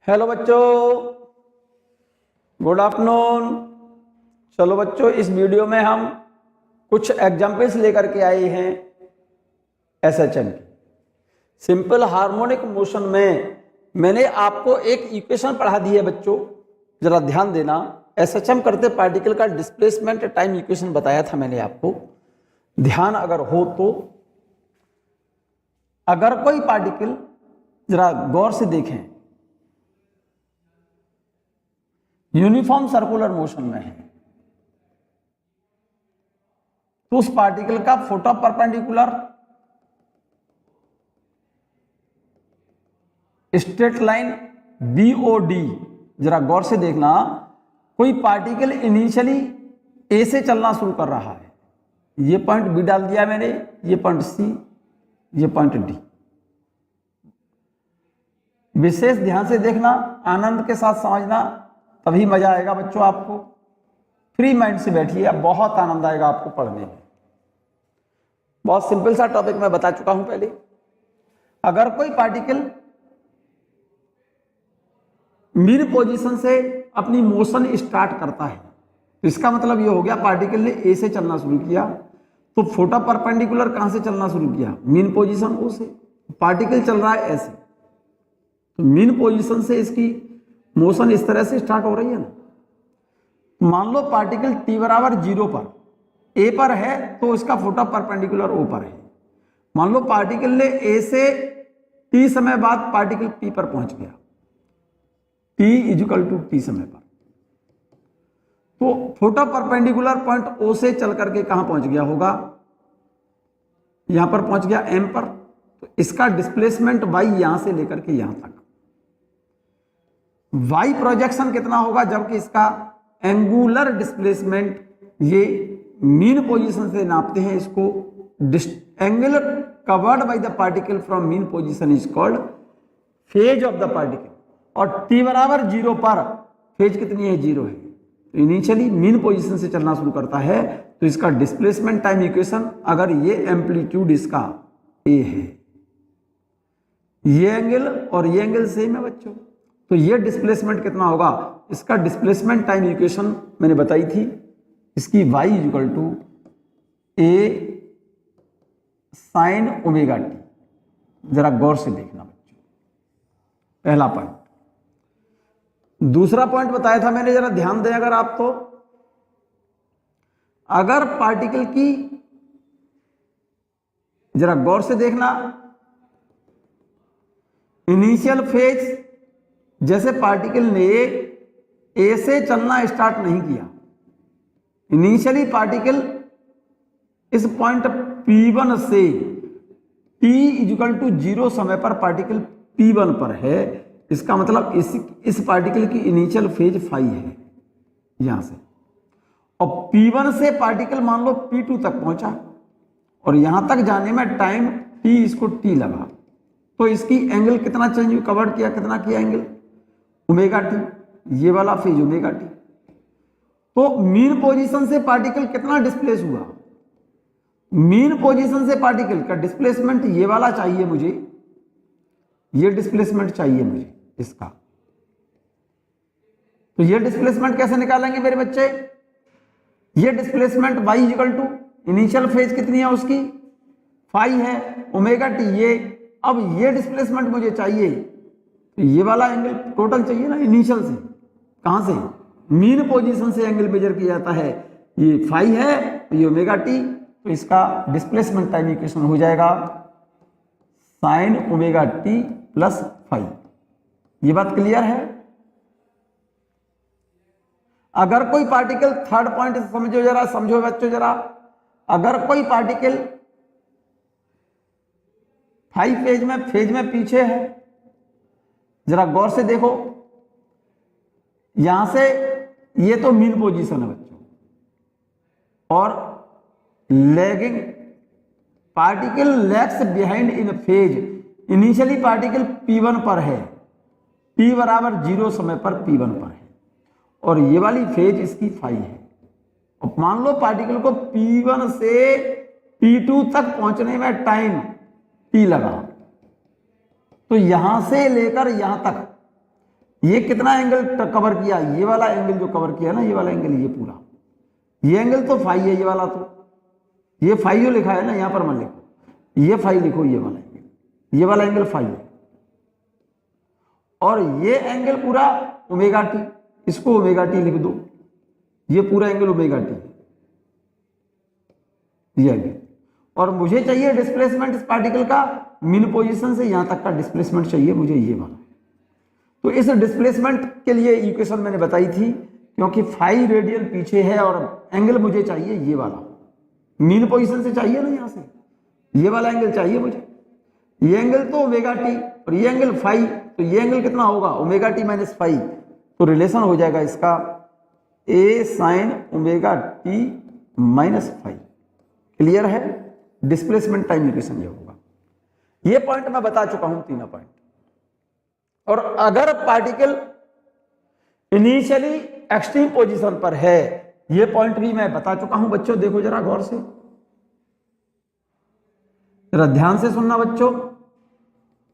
Hello बच्चों, good afternoon. चलो बच्चों, इस वीडियो में हम कुछ एग्जाम्पल्स लेकर के आए हैं एसएचएम की। सिंपल हार्मोनिक मोशन में मैंने आपको एक इक्वेशन पढ़ा दी है बच्चों, जरा ध्यान देना। एसएचएम करते पार्टिकल का डिस्प्लेसमेंट टाइम इक्वेशन बताया था मैंने आपको, ध्यान अगर हो तो। अगर कोई पार्टिकल, जरा गौर से देखें, यूनिफॉर्म सर्कुलर मोशन में है तो उस पार्टिकल का photo perpendicular straight line BOD, जरा गौर से देखना। कोई पार्टिकल इनिशियली ए से चलना शुरू कर रहा है, ये पॉइंट बी डाल दिया मैंने, ये पॉइंट सी, ये पॉइंट डी। विशेष ध्यान से देखना, आनंद के साथ समझना, तभी मजा आएगा बच्चों। आपको फ्री माइंड से बैठिए, अब बहुत आनंद आएगा आपको पढ़ने में। बहुत सिंपल सा टॉपिक मैं बता चुका हूं पहले। अगर कोई पार्टिकल मीन पोजीशन से अपनी मोशन स्टार्ट करता है तो इसका मतलब ये हो गया पार्टिकल ने ए से चलना शुरू किया, तो फोटो परपेंडिकुलर कहां से चलना शुरू किया? मीन पोजीशन ओ से। पार्टिकल चल रहा है ऐसे, तो मीन पोजीशन से इसकी मोशन इस तरह से स्टार्ट हो रही है ना। मान लो पार्टिकल t बराबर 0 पर ए पर है तो इसका फोटो परपेंडिकुलर ओ पर है। मान लो पार्टिकल ने ए से t समय बाद पार्टिकल p पर पहुंच गया, t इक्वल टू t समय पर, तो फोटो परपेंडिकुलर पॉइंट ओ से चल करके कहां पहुंच गया होगा? यहां पर पहुंच गया m पर, तो इसका डिस्प्लेसमेंट y यहां से लेकर के यहां तक। y प्रोजेक्शन कितना होगा? जबकि इसका एंगुलर डिस्प्लेसमेंट, ये मीन पोजीशन से नापते हैं इसको। Angle covered by the particle from mean position is called phase of the particle. और t बराबर 0 पर फेज कितनी है? 0 है। तो इनिशियली मीन पोजीशन से चलना शुरू करता है, तो इसका डिस्प्लेसमेंट टाइम इक्वेशन, अगर ये एम्पलीट्यूड इसका a है, ये एंगल और ये एंगल सेम है बच्चों, तो ये डिस्प्लेसमेंट कितना होगा? इसका डिस्प्लेसमेंट टाइम इक्वेशन मैंने बताई थी, इसकी y equal to a sine omega T. जरा गौर से देखना बच्चों, पहला पॉइंट। दूसरा पॉइंट बताया था मैंने, जरा ध्यान दें अगर आप तो। अगर पार्टिकल की, जरा गौर से देखना, इनिशियल फेज, जैसे पार्टिकल ने ए से चलना स्टार्ट नहीं किया, इनिशियली पार्टिकल इस पॉइंट P1 से t इक्वल टू 0 समय पर पार्टिकल P1 पर है। इसका मतलब इस पार्टिकल की इनिशियल फेज फाई है यहां से, और P1 से पार्टिकल मान लो P2 तक पहुंचा, और यहां तक जाने में टाइम t, इसको t लगा, तो इसकी एंगल कितना चेंज कवर्ड किया, कितना किया एंगल? ओमेगा टी, ये वाला फेज ओमेगा टी। तो मीन पोजीशन से पार्टिकल कितना डिस्प्लेस हुआ? मीन पोजीशन से पार्टिकल का डिस्प्लेसमेंट ये वाला चाहिए मुझे, ये डिस्प्लेसमेंट चाहिए मुझे इसका। तो ये डिस्प्लेसमेंट कैसे निकालेंगे मेरे बच्चे? ये displacement y equal to initial phase कितनी है उसकी? फाई है, ओमेगा टी ये। अब ये डिस्प्लेसमेंट मुझे चाहिए, तो ये वाला एंगल टोटल चाहिए ना इनिशियल से। कहां से? मीन पोजीशन से एंगल मेजर किया जाता है, ये फाई है, ये ओमेगा टी, तो इसका डिस्प्लेसमेंट टाइम इक्वेशन हो जाएगा sine omega T plus phi. ये बात क्लियर है? अगर कोई पार्टिकल, थर्ड पॉइंट समझो जरा, समझो बच्चों जरा। अगर कोई पार्टिकल फाई फेज में पीछे है, जरा गौर से देखो, यहां से ये तो मीन पोजीशन है बच्चों, और lagging particle lags behind in phase. Initially particle P1 पर है, t बराबर 0 समय पर P1 पर है, और ये वाली फेज इसकी फाई है। और मान लो पार्टिकल को P1 से P2 तक पहुंचने में टाइम t लगा, तो यहां से लेकर यहां तक ये कितना एंगल कवर किया, ये वाला एंगल जो कवर किया ना, ये वाला एंगल, ये पूरा, ये एंगल तो फाई है, ये वाला तो, ये फाई जो लिखा है ना, यहां पर मत लिखो, ये फाई लिखो, ये वाला एंगल, ये वाला एंगल फाई है, और ये एंगल पूरा ओमेगा टी, इसको ओमेगा टी लिख दो, ये पूरा एंगल ओमेगा टी, ये एंगल। और मुझे चाहिए डिस्प्लेसमेंट इस पार्टिकल का मीन पोजीशन से यहां तक का डिस्प्लेसमेंट चाहिए मुझे, ये वाला। तो इस डिस्प्लेसमेंट के लिए इक्वेशन मैंने बताई थी, क्योंकि फाई रेडियन पीछे है और एंगल मुझे चाहिए ये वाला, मीन पोजीशन से चाहिए ना, यहां से ये वाला एंगल चाहिए मुझे, ये एंगल तो ओमेगा टी और ये एंगल फाई, तो ये एंगल कितना होगा, ओमेगा टी माइनस फाई, तो रिलेशन हो जाएगा इसका A sine omega T minus phi. Clear है, डिस्प्लेसमेंट टाइम इक्वेशन ये होगा। ये पॉइंट मैं बता चुका हूं, तीनों पॉइंट। और अगर पार्टिकल इनिशियली एक्सट्रीम पोजीशन पर है, ये पॉइंट भी मैं बता चुका हूं बच्चों, देखो जरा गौर से, जरा ध्यान से सुनना बच्चों।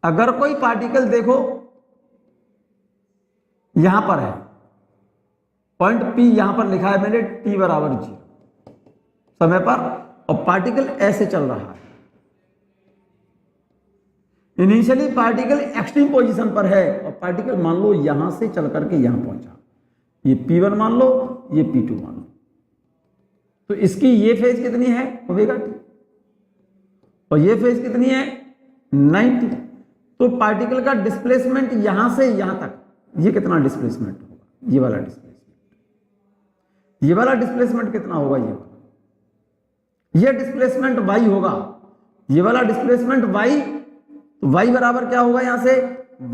अगर कोई पार्टिकल देखो यहां पर है, पॉइंट पी यहां पर लिखा है मैंने टी बराबर 0 समय पर, और पार्टिकल ऐसे चल रहा है, इनिशियली पार्टिकल एक्सट्रीम पोजीशन पर है, और पार्टिकल मान लो यहां से चल करके यहां पहुंचा, ये P1 मान लो, ये P2 मान लो, तो इसकी ये फेज कितनी है ओमेगा टी, और ये फेज कितनी है 90। तो पार्टिकल का डिस्प्लेसमेंट यहां से यहां तक, ये कितना डिस्प्लेसमेंट होगा, ये वाला डिस्प्लेसमेंट, ये वाला डिस्प्लेसमेंट कितना होगा, ये वाला, ये डिस्प्लेसमेंट y होगा, ये वाला डिस्प्लेसमेंट y, तो y बराबर क्या होगा यहां से,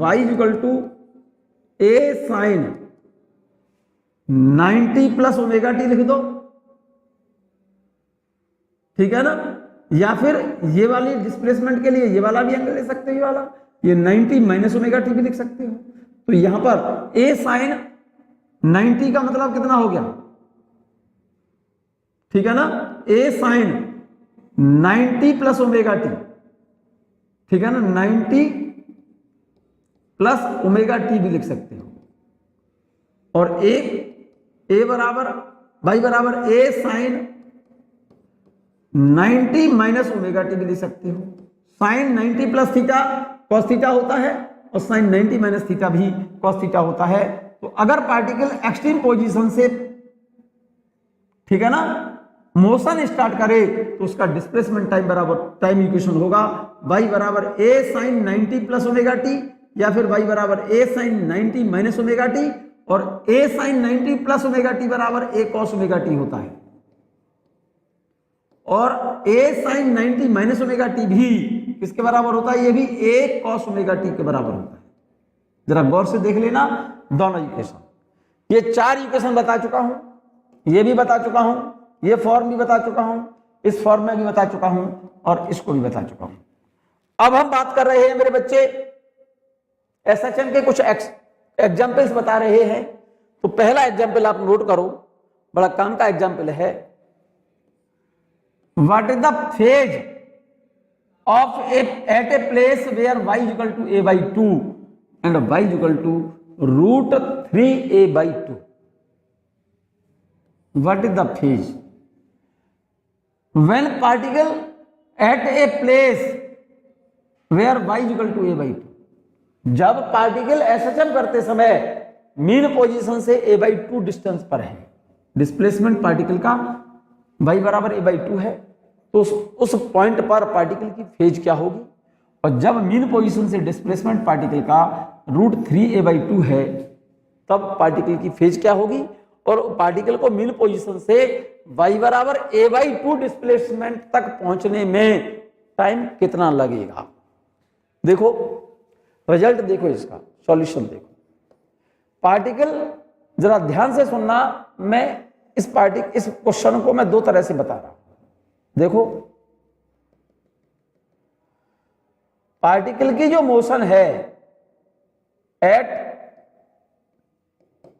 y equal to A sine 90 plus omega t लिख दो, ठीक है ना, या फिर ये वाली डिस्प्लेसमेंट के लिए ये वाला भी एंगल ले सकते हो, ये वाला, ये 90 माइनस ओमेगा टी भी लिख सकते हो। तो यहां पर ए साइन 90 का मतलब कितना हो गया, ठीक है ना, ए साइन 90 प्लस ओमेगा टी, ठीक है ना, 90 प्लस ओमेगा टी भी लिख सकते हो, और ए बराबर वाई बराबर A sine 90 minus omega t भी लिख सकते हो। Sine 90 plus theta cos theta होता है, और साइन 90 माइनस थीटा भी कॉस थीटा होता है। तो अगर पार्टिकल एक्सट्रीम पोजीशन से, ठीक है ना, मोशन स्टार्ट करे, तो उसका डिस्प्लेसमेंट टाइम बराबर टाइम इक्वेशन होगा y बराबर A sine 90 plus omega T, या फिर y बराबर A sine 90 minus omega T, और ए साइन 90 प्लस ओमेगा टी बराबर ए कॉस ओमेगा टी होता है, और ए साइन 90 माइनस ओमेगा टी भी किसके बराबर होता है, ये भी ए कॉस ओमेगा टी के बराबर होता है। जरा गौर से देख लेना दोनों इक्वेशन, ये 4 इक्वेशन बता चुका हूं, ये भी बता चुका हूं, ये फॉर्म भी बता चुका हूं, इस फॉर्म में भी बता चुका हूं, और इसको भी बता चुका हूं। अब हम बात कर रहे हैं मेरे बच्चे एसएचएम के कुछ एग्जाम्पल्स बता रहे हैं। तो पहला एग्जाम्पल आप नोट करो, बड़ा काम का एग्जाम्पल है। What is the phase of at a place where y equal to a by 2 and y equal to √3a/2। What is the phase when particle at a place where y equal to a/2? जब particle SHM करते समय mean position से a/2 distance पर है, displacement particle का y बराबर a/2 है, तो उस पॉइंट पर पार्टिकल की फेज क्या होगी, और जब मीन पोजीशन से डिस्प्लेसमेंट पार्टिकल का √3a/2 है, तब पार्टिकल की फेज क्या होगी, और पार्टिकल को मीन पोजीशन से y बराबर a/2 डिस्प्लेसमेंट तक पहुंचने में टाइम कितना लगेगा। देखो रिजल्ट, देखो इसका सॉल्यूशन देखो। पार्टिकल, जरा ध्यान से सुनना, मैं इस क्वेश्चन को मैं 2 तरह से बता रहा हूं। देखो पार्टिकल की जो मोशन है एट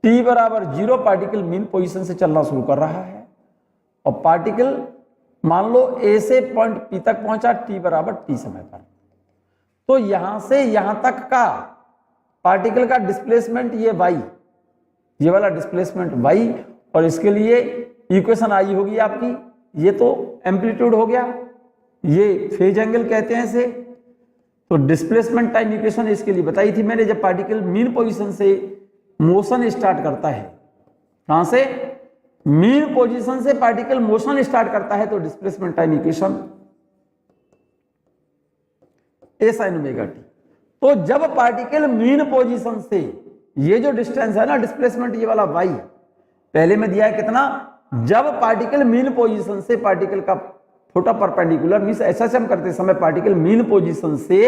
t बराबर 0, पार्टिकल मीन पोजीशन से चलना शुरू कर रहा है, और पार्टिकल मान लो A से पॉइंट P तक पहुंचा t बराबर t समय पर। तो यहां से यहां तक का पार्टिकल का डिस्प्लेसमेंट ये y, ये वाला डिस्प्लेसमेंट y, और इसके लिए इक्वेशन आई होगी आपकी, ये तो एम्पलीट्यूड हो गया, ये फेज एंगल कहते हैं इसे। तो डिस्प्लेसमेंट टाइम इक्वेशन इसके लिए बताई थी मैंने, जब पार्टिकल मीन पोजीशन से मोशन स्टार्ट करता है, कहां से, मीन पोजीशन से पार्टिकल मोशन स्टार्ट करता है, तो डिस्प्लेसमेंट टाइम इक्वेशन ए साइन ओमेगा टी। तो जब पार्टिकल मीन पोजीशन से, ये जो डिस्टेंस है ना डिस्प्लेसमेंट, ये वाला y पहले में दिया है कितना, जब पार्टिकल मीन पोजीशन से पार्टिकल का छोटा परपेंडिकुलर, मींस ऐसा हम करते समय पार्टिकल मीन पोजीशन से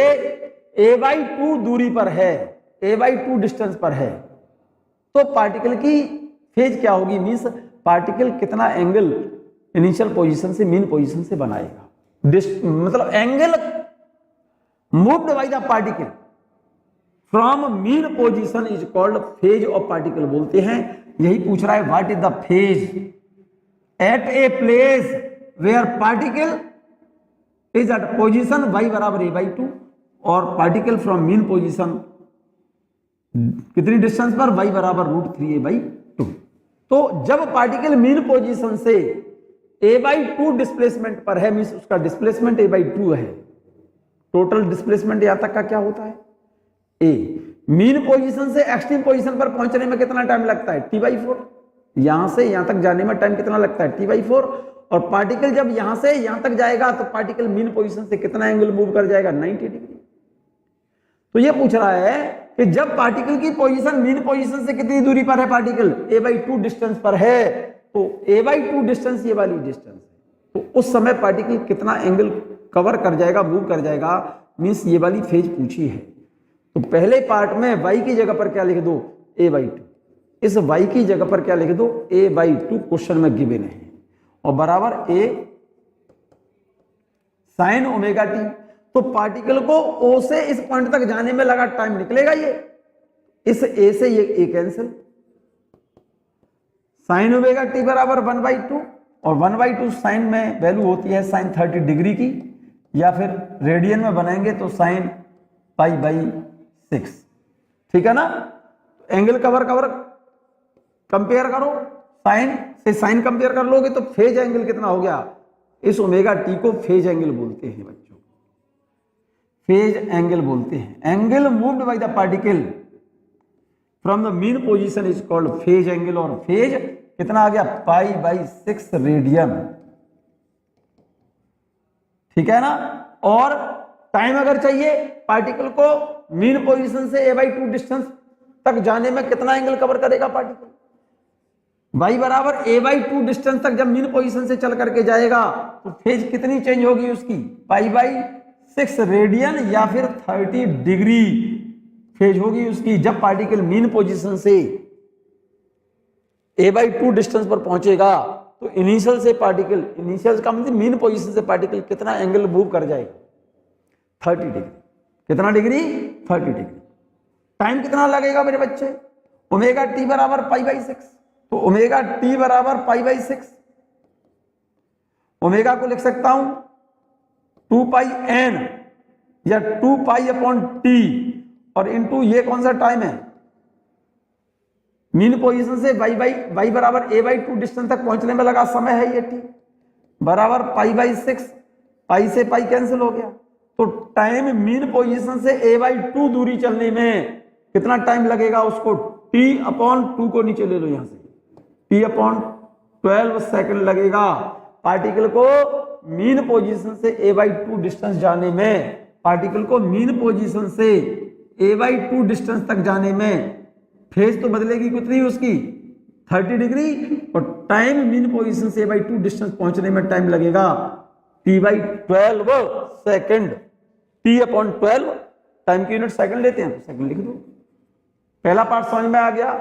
a/2 दूरी पर है, a/2 डिस्टेंस पर है, तो पार्टिकल की फेज क्या होगी, मींस पार्टिकल कितना एंगल इनिशियल पोजीशन से मीन पोजीशन से बनाएगा, मतलब angle moved by the particle from mean position is called phase of particle बोलते हैं। यही पूछ रहा है, what is the phase at a place where particle is at position y बराबर a/2 और पार्टिकल फ्रॉम मीन पोजीशन कितनी distance पर, y बराबर √3a/2। तो जब पार्टिकल मीन पोजीशन से a/2 डिस्प्लेसमेंट पर है, मींस उसका डिस्प्लेसमेंट a/2 है, टोटल डिस्प्लेसमेंट यहां तक का क्या होता है a, मीन पोजीशन से एक्सट्रीम पोजीशन पर पहुंचने में कितना टाइम लगता है t/4, यहां से यहां तक जाने में टाइम कितना लगता है t/4, और पार्टिकल जब यहां से यहां तक जाएगा तो पार्टिकल मीन पोजीशन से कितना एंगल मूव कर जाएगा, 90 डिग्री। तो ये पूछ रहा है कि जब पार्टिकल की पोजीशन मीन पोजीशन से कितनी दूरी पर है, पार्टिकल a/2 डिस्टेंस पर है, तो a/2 डिस्टेंस ये वाली डिस्टेंस है, तो उस समय पार्टिकल कितना एंगल कवर कर जाएगा, मूव कर जाएगा, मींस ये वाली फेज पूछी है। तो पहले पार्ट में y की जगह पर क्या लिख दो, a/2, इस y की जगह पर क्या लिख दो, a/2 क्वेश्चन में गिवन है, और बराबर a साइन ओमेगा टी। तो पार्टिकल को O से इस पॉइंट तक जाने में लगा टाइम निकलेगा, ये इस A से ये A cancel, sign omega T बराबर 1/2, और 1/2 साइन में वैल्यू होती है साइन 30 डिग्री की, या फिर रेडियन में बनाएंगे तो साइन π/6, ठीक है ना। एंगल कवर कंपेयर करो, साइन से साइन कंपेयर कर लोगे तो फेज एंगल कितना हो गया, इस ओमेगा टी को फेज एंगल बोलते हैं बच्चों, फेज एंगल बोलते हैं। Angle moved by the particle from the mean position is called phase angle, और फेज कितना आ गया, π/6 रेडियन, ठीक है ना। और टाइम अगर चाहिए पार्टिकल को मीन पोजीशन से a/2 डिस्टेंस तक जाने में कितना एंगल कवर करेगा पार्टिकल, y बराबर a/2 डिस्टेंस तक जब मीन पोजीशन से चल करके जाएगा तो फेज कितनी चेंज होगी उसकी, π/6 रेडियन या फिर 30 डिग्री फेज होगी उसकी, जब पार्टिकल मीन पोजीशन से a/2 डिस्टेंस पर पहुंचेगा। तो इनिशियल से पार्टिकल, इनिशियल का मतलब मीन पोजीशन से पार्टिकल कितना एंगल मूव कर जाएगा, 30 डिग्री, कितना डिग्री, 30 डिग्री। टाइम कितना लगेगा मेरे बच्चे, ओमेगा टी बराबर π/6, तो ओमेगा टी बराबर π/6, ओमेगा को लिख सकता हूं 2πn या 2π/t, और इनटू ये कौन सा टाइम है, मीन पोजीशन से y बराबर a/2 डिस्टेंस तक पहुंचने में लगा समय है, ये t बराबर π/6, पाई से पाई कैंसिल हो गया। तो टाइम मीन पोजीशन से a/2 दूरी चलने में कितना टाइम लगेगा उसको, t/2 को नीचे ले लो, यहां से t/12 सेकंड लगेगा पार्टिकल को मीन पोजीशन से a/2 डिस्टेंस जाने में, पार्टिकल को मीन पोजीशन से a/2 डिस्टेंस तक जाने में फेज तो बदलेगी कितनी उसकी, 30 डिग्री, और टाइम मीन पोजीशन से a/2 डिस्टेंस पहुंचने में टाइम लगेगा t/12 सेकंड, t/12 टाइम की यूनिट सेकंड लेते हैं तो सेकंड लिख दो। पहला पार्ट समझ में आ गया,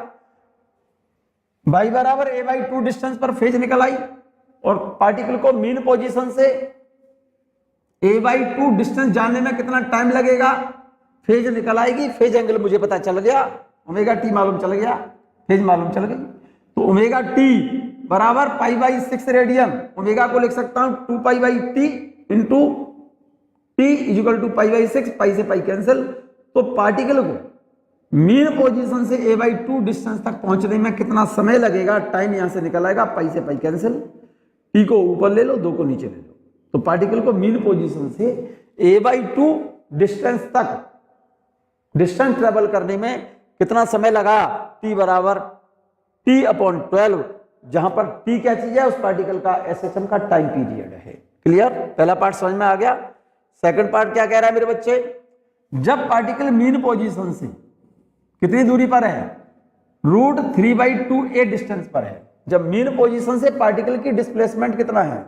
y बराबर a/2 डिस्टेंस पर फेज निकल आई, और पार्टिकल को मीन पोजीशन से a/2 डिस्टेंस जाने में कितना टाइम लगेगा, फेज निकल आएगी, फेज एंगल मुझे पता चल गया, ओमेगा टी मालूम चल गया, फेज मालूम चल गई। तो ओमेगा टी बराबर π/6 रेडियन, ओमेगा को लिख सकता हूं 2π/t into t equal to π/6, pi से पाई कैंसिल। तो पार्टिकल को मीन पोजीशन से a/2 डिस्टेंस तक पहुंचने में कितना समय लगेगा, टाइम यहां से निकल आएगा, पाई से पाई कैंसिल, टी को ऊपर ले लो, 2 को नीचे ले लो। तो पार्टिकल को मीन पोजीशन से a/2 डिस्टेंस तक डिस्टेंस ट्रेवल करने में कितना समय लगा, t बराबर t/12, जहां पर t क्या चीज है, उस पार्टिकल का SHM का टाइम पीरियड है। क्लियर, पहला पार्ट समझ में आ गया। सेकंड पार्ट क्या कह रहा है मेरे बच्चे, जब पार्टिकल मीन पोजीशन से कितनी दूरी पर है, √3/2a डिस्टेंस पर है। जब मीन पोजीशन से पार्टिकल की डिस्प्लेसमेंट कितना है,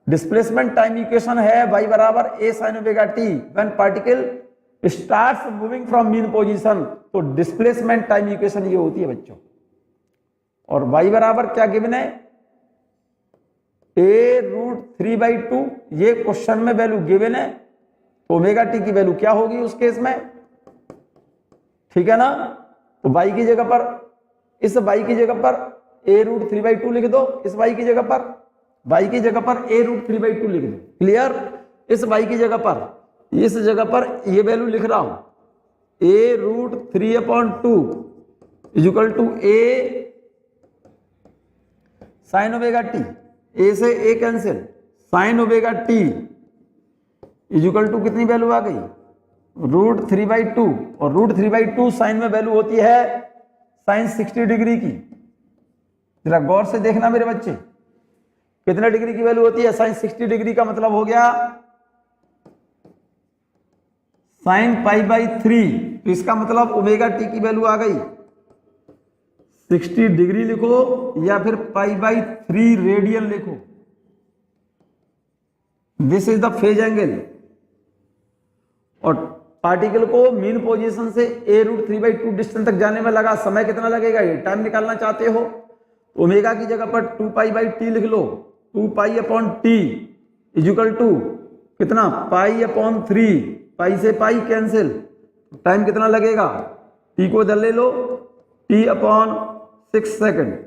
डिस्प्लेसमेंट टाइम इक्वेशन है y बराबर a sin omega t when particle starts moving from mean position. तो डिस्प्लेसमेंट टाइम इक्वेशन ये होती है बच्चों, और y बराबर क्या गिवन है, a√3/2, ये क्वेश्चन में वैल्यू गिवन है, तो ओमेगा टी की वैल्यू क्या होगी उस केस में, ठीक है ना। तो y की जगह पर, इस y की जगह पर a√3/2 लिख दो, इस y की जगह पर a√3/2 लिख दो। क्लियर, इस y की जगह पर, इस जगह पर ये वैल्यू लिख रहा हूं, a√3/2 equal to a sin omega t, a से a cancel, sin omega T equal to कितनी वैल्यू आ गई, √3/2, और √3/2 साइन में वैल्यू होती है sin 60 डिग्री की। जरा गौर से देखना मेरे बच्चे, कितने डिग्री की वैल्यू होती है, sin 60 डिग्री का मतलब हो गया sin π/3। तो इसका मतलब ओमेगा टी की वैल्यू आ गई 60 डिग्री लिखो या फिर π/3 रेडियन लिखो। This is the phase angle. और पार्टिकल को मीन पोजीशन से a√3/2 डिस्टेंस तक जाने में लगा समय कितना लगेगा, ये टाइम निकालना चाहते हो, ओमेगा की जगह पर 2π/t लिख लो, 2π/t इक्वल टू कितना, π/3, पाई से पाई कैंसिल, टाइम कितना लगेगा, t को इधर ले लो, t/6 सेकंड।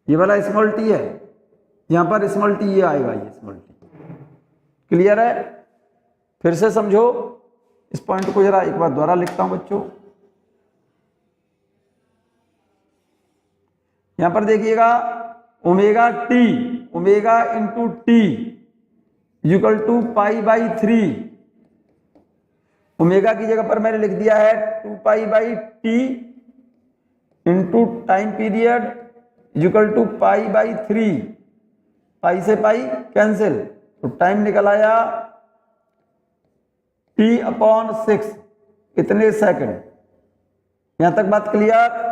ये वाला स्मॉल t है, यहां पर स्मॉल t ये आएगा, ये स्मॉल t। क्लियर है, फिर से समझो इस पॉइंट को, जरा एक बार दोबारा लिखता हूं बच्चों। यहां पर देखिएगा omega T, omega into T equal to π/3। Omega की जगह पर मैंने लिख दिया है 2π/t into time period equal to π/3, pi से पाई कैंसिल, तो टाइम निकल आया t/6 इतने सेकंड। यहां तक बात क्लियर।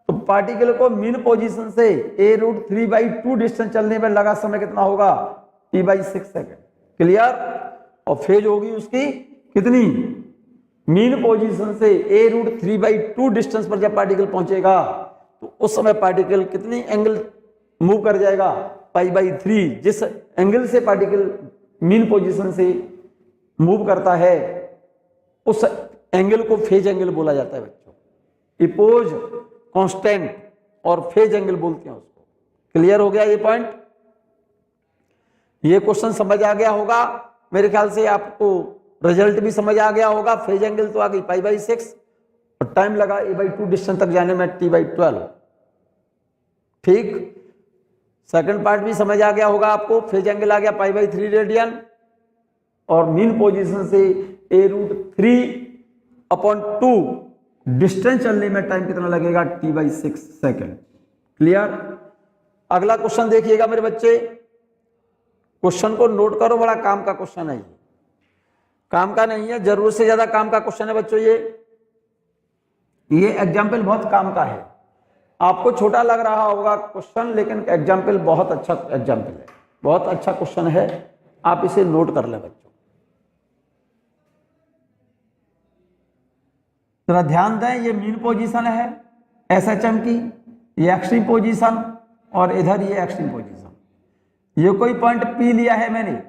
तो पार्टिकल को मीन पोजीशन से a√3/2 डिस्टेंस चलने में लगा समय कितना होगा, t/6 सेकंड। क्लियर। और फेज होगी उसकी कितनी, मीन पोजीशन से a√3/2 डिस्टेंस पर जब पार्टिकल पहुंचेगा तो उस समय पार्टिकल कितनी एंगल मूव कर जाएगा, π/3। जिस एंगल से पार्टिकल मीन पोजीशन से मूव करता है उस एंगल को फेज एंगल बोला जाता है बच्चों। इपोज कांस्टेंट और फेज एंगल बोलते हैं उसको। क्लियर हो गया ये पॉइंट। ये क्वेश्चन समझ आ गया होगा मेरे ख्याल से, आपको रिजल्ट भी समझ आ गया होगा। फेज एंगल तो आ गई π/6 और टाइम लगा a/2 डिस्टेंस तक जाने में t/12। ठीक, सेकंड पार्ट भी समझ आ गया होगा आपको। फेज एंगल आ गया π/3 रेडियन और मीन पोजीशन से a√3/2 डिस्टेंस चलने में टाइम कितना लगेगा, t/6 सेकंड। क्लियर। अगला क्वेश्चन देखिएगा मेरे बच्चे, क्वेश्चन को नोट करो, बड़ा काम का क्वेश्चन है। ये काम का नहीं है, जरूरत से ज्यादा काम का क्वेश्चन है बच्चों। ये एग्जाम्पल बहुत काम का है। आपको छोटा लग रहा होगा क्वेश्चन, लेकिन एग्जाम्पल बहुत अच्छा एग्जाम्पल है, बहुत अच्छा क्वेश्चन है। आप इसे नोट कर लें बच्चों। जरा ध्यान दें, ये मीन पोजीशन है SHM की, ये एक्सट्रीम पोजीशन और इधर ये एक्सट्रीम पोजीशन। ये कोई पॉइंट P लिया है मैंने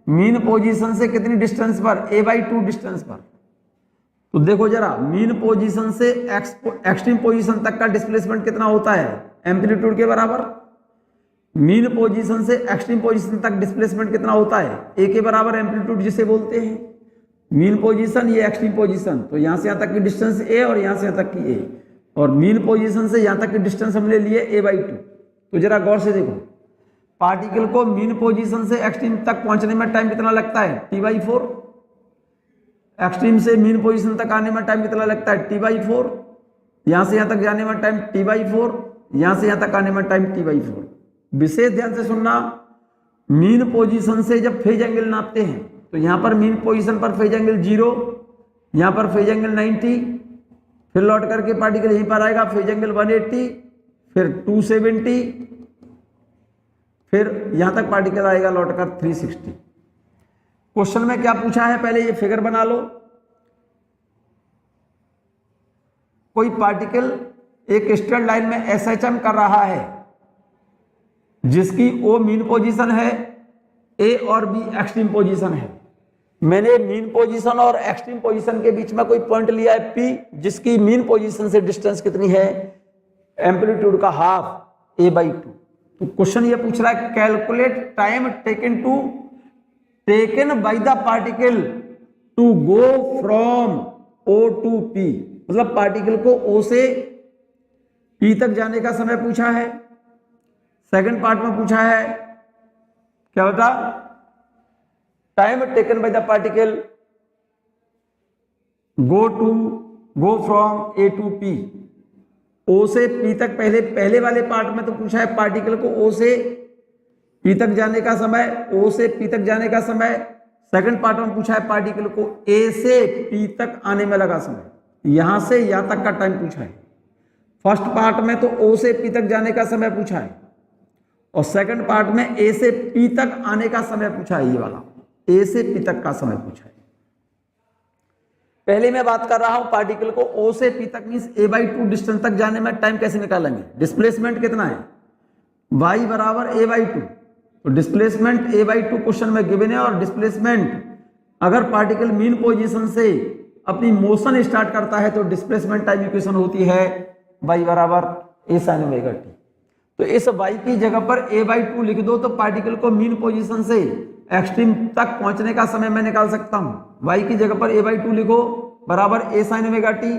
मीन पोजीशन से कितनी डिस्टेंस पर, a/2 डिस्टेंस पर। तो देखो जरा, मीन पोजीशन से एक्सट्रीम पोजीशन तक का डिस्प्लेसमेंट कितना होता है, एम्पलीट्यूड के बराबर। मीन पोजीशन से एक्सट्रीम पोजीशन तक डिस्प्लेसमेंट कितना होता है, a के बराबर एम्पलीट्यूड जिसे बोलते हैं। मीन पोजीशन, ये एक्सट्रीम पोजीशन, तो यहां से यहां तक की डिस्टेंस ए और यहां से यहां तक की ए, और मीन पोजीशन से यहां तक की डिस्टेंस हमने लिए a/2। तो जरा गौर से देखो, पार्टिकल को मीन पोजीशन से एक्सट्रीम तक पहुंचने में टाइम कितना लगता है, t/4। एक्सट्रीम से मीन पोजीशन तक आने में टाइम कितना लगता है, t/4। यहां से यहां तक जाने में टाइम t/4, यहां से यहां तक आने में टाइम t/4। विशेष ध्यान से सुनना, मीन पोजीशन से जब फेज एंगल नापते हैं तो यहां पर मीन पोजीशन पर फेज एंगल 0, यहां पर फेज एंगल 90, फिर लौट करके पार्टिकल यहीं पर आएगा, फेज एंगल 180, फिर 270, फिर यहां तक पार्टिकल आएगा लौटकर 360। क्वेश्चन में क्या पूछा है, पहले ये फिगर बना लो। कोई पार्टिकल एक स्ट्रेट लाइन में SHM कर रहा है जिसकी O मीन पोजीशन है, A और B एक्सट्रीम पोजीशन है। मैंने मीन पोजीशन और एक्सट्रीम पोजीशन के बीच में कोई पॉइंट लिया है P, जिसकी मीन पोजीशन से डिस्टेंस कितनी है, एम्पलीट्यूड का हाफ a/2। तो क्वेश्चन ये पूछ रहा है, calculate time taken by the particle to go from O to P। मतलब पार्टिकल को O से P तक जाने का समय पूछा है। सेकंड पार्ट में पूछा है क्या बता, time taken by the particle go from A to P। O से P तक पहले वाले पार्ट में तो पूछा है पार्टिकल को O से P तक जाने का समय, O से P तक जाने का समय। सेकंड पार्ट में पूछा है पार्टिकल को A से P तक आने में लगा समय, यहां से यहां तक का टाइम पूछा है। फर्स्ट पार्ट में तो O से P तक जाने का समय पूछा है, और सेकंड पार्ट में A से P तक आने का समय पूछा है। ये वाला A से P तक का समय पूछा है। पहले मैं बात कर रहा हूं पार्टिकल को O से P तक मींस a/2 डिस्टेंस तक जाने में टाइम कैसे निकालेंगे। डिस्प्लेसमेंट कितना है, y बराबर a/2। तो डिस्प्लेसमेंट a/2 क्वेश्चन में गिवन है, और डिस्प्लेसमेंट अगर पार्टिकल मीन पोजीशन से अपनी मोशन स्टार्ट करता है तो डिस्प्लेसमेंट टाइम इक्वेशन होती है y बराबर a sin ओमेगा t। तो इस y की जगह पर a/2 लिख दो, तो पार्टिकल को मीन पोजीशन से एक्सट्रीम तक पहुंचने का समय मैं निकाल सकता हूं। y की जगह पर a/2 लिखो बराबर a sin ओमेगा t।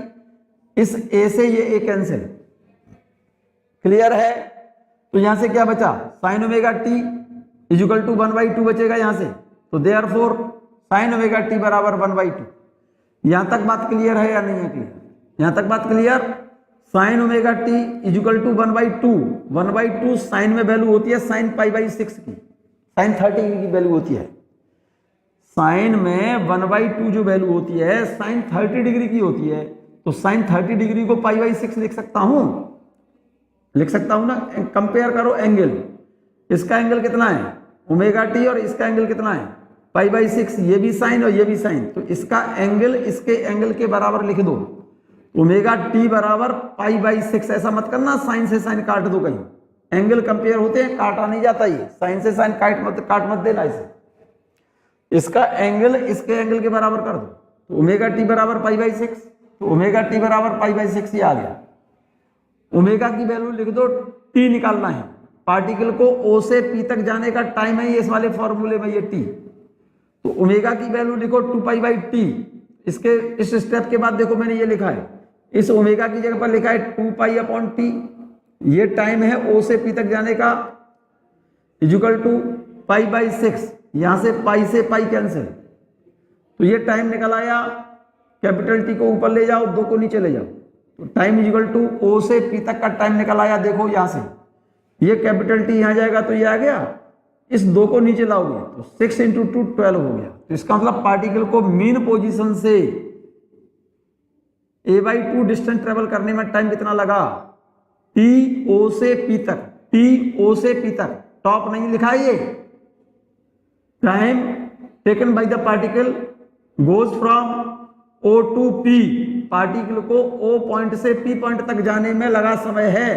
इस a से ये a कैंसिल, क्लियर है। तो यहां से क्या बचा, sin omega t equal to 1/2 बचेगा यहां से। तो देयरफॉर sin ओमेगा t बराबर 1/2। यहां तक बात क्लियर है या नहीं है क्लियर, यहां तक बात clear. sin omega t equal to 1/2, 1/2 sine में वैल्यू होती है sin π/6 की, sin 30 की वैल्यू होती है। साइन में 1/2 जो वैल्यू होती है sin 30 डिग्री की होती है, तो sin 30 डिग्री को π/6 लिख सकता हूं ना। कंपेयर करो एंगल, इसका एंगल कितना है ओमेगा टी, और इसका एंगल कितना है π/6। ये भी साइन और ये भी साइन, तो इसका एंगल इसके एंगल के बराबर लिख दो, ओमेगा टी बराबर π/6। ऐसा मत करना साइन से साइन काट दो, कहीं एंगल कंपेयर होते हैं काटा नहीं जाता, ये साइन से साइन काट मत देना इसे। इसका एंगल इसके एंगल के बराबर कर दो, तो ओमेगा टी बराबर π/6। तो ओमेगा टी बराबर π/6 ये आ गया। ओमेगा की वैल्यू लिख दो, टी निकालना है। पार्टिकल को O से P तक जाने का टाइम है इस वाले फॉर्मूले में ये टी। तो ओमेगा की वैल्यू लिखो 2π/t। इसके इस स्टेप के बाद देखो मैंने ये लिखा है, इस ओमेगा की जगह पर लिखा है 2π/t। ये टाइम है O से P तक जाने का, इक्वल टू π/6। यहां से पाई से पाई कैंसिल, तो ये टाइम निकल आया। कैपिटल टी को ऊपर ले जाओ, 2 को नीचे ले जाओ, तो टाइम इक्वल टू O से P तक का टाइम निकल आया। देखो यहां से ये कैपिटल टी यहां जाएगा तो ये आ गया, इस 2 को नीचे लाओगे तो 6 × 2 12 हो गया। तो इसका मतलब पार्टिकल को मीन पोजीशन से a/2 डिस्टेंस ट्रेवल करने में टाइम कितना लगा, O से P तक, O से P तक, टॉप नहीं लिखा ये। Time taken by the particle goes from O to P। पार्टिकल को O पॉइंट से P पॉइंट तक जाने में लगा समय है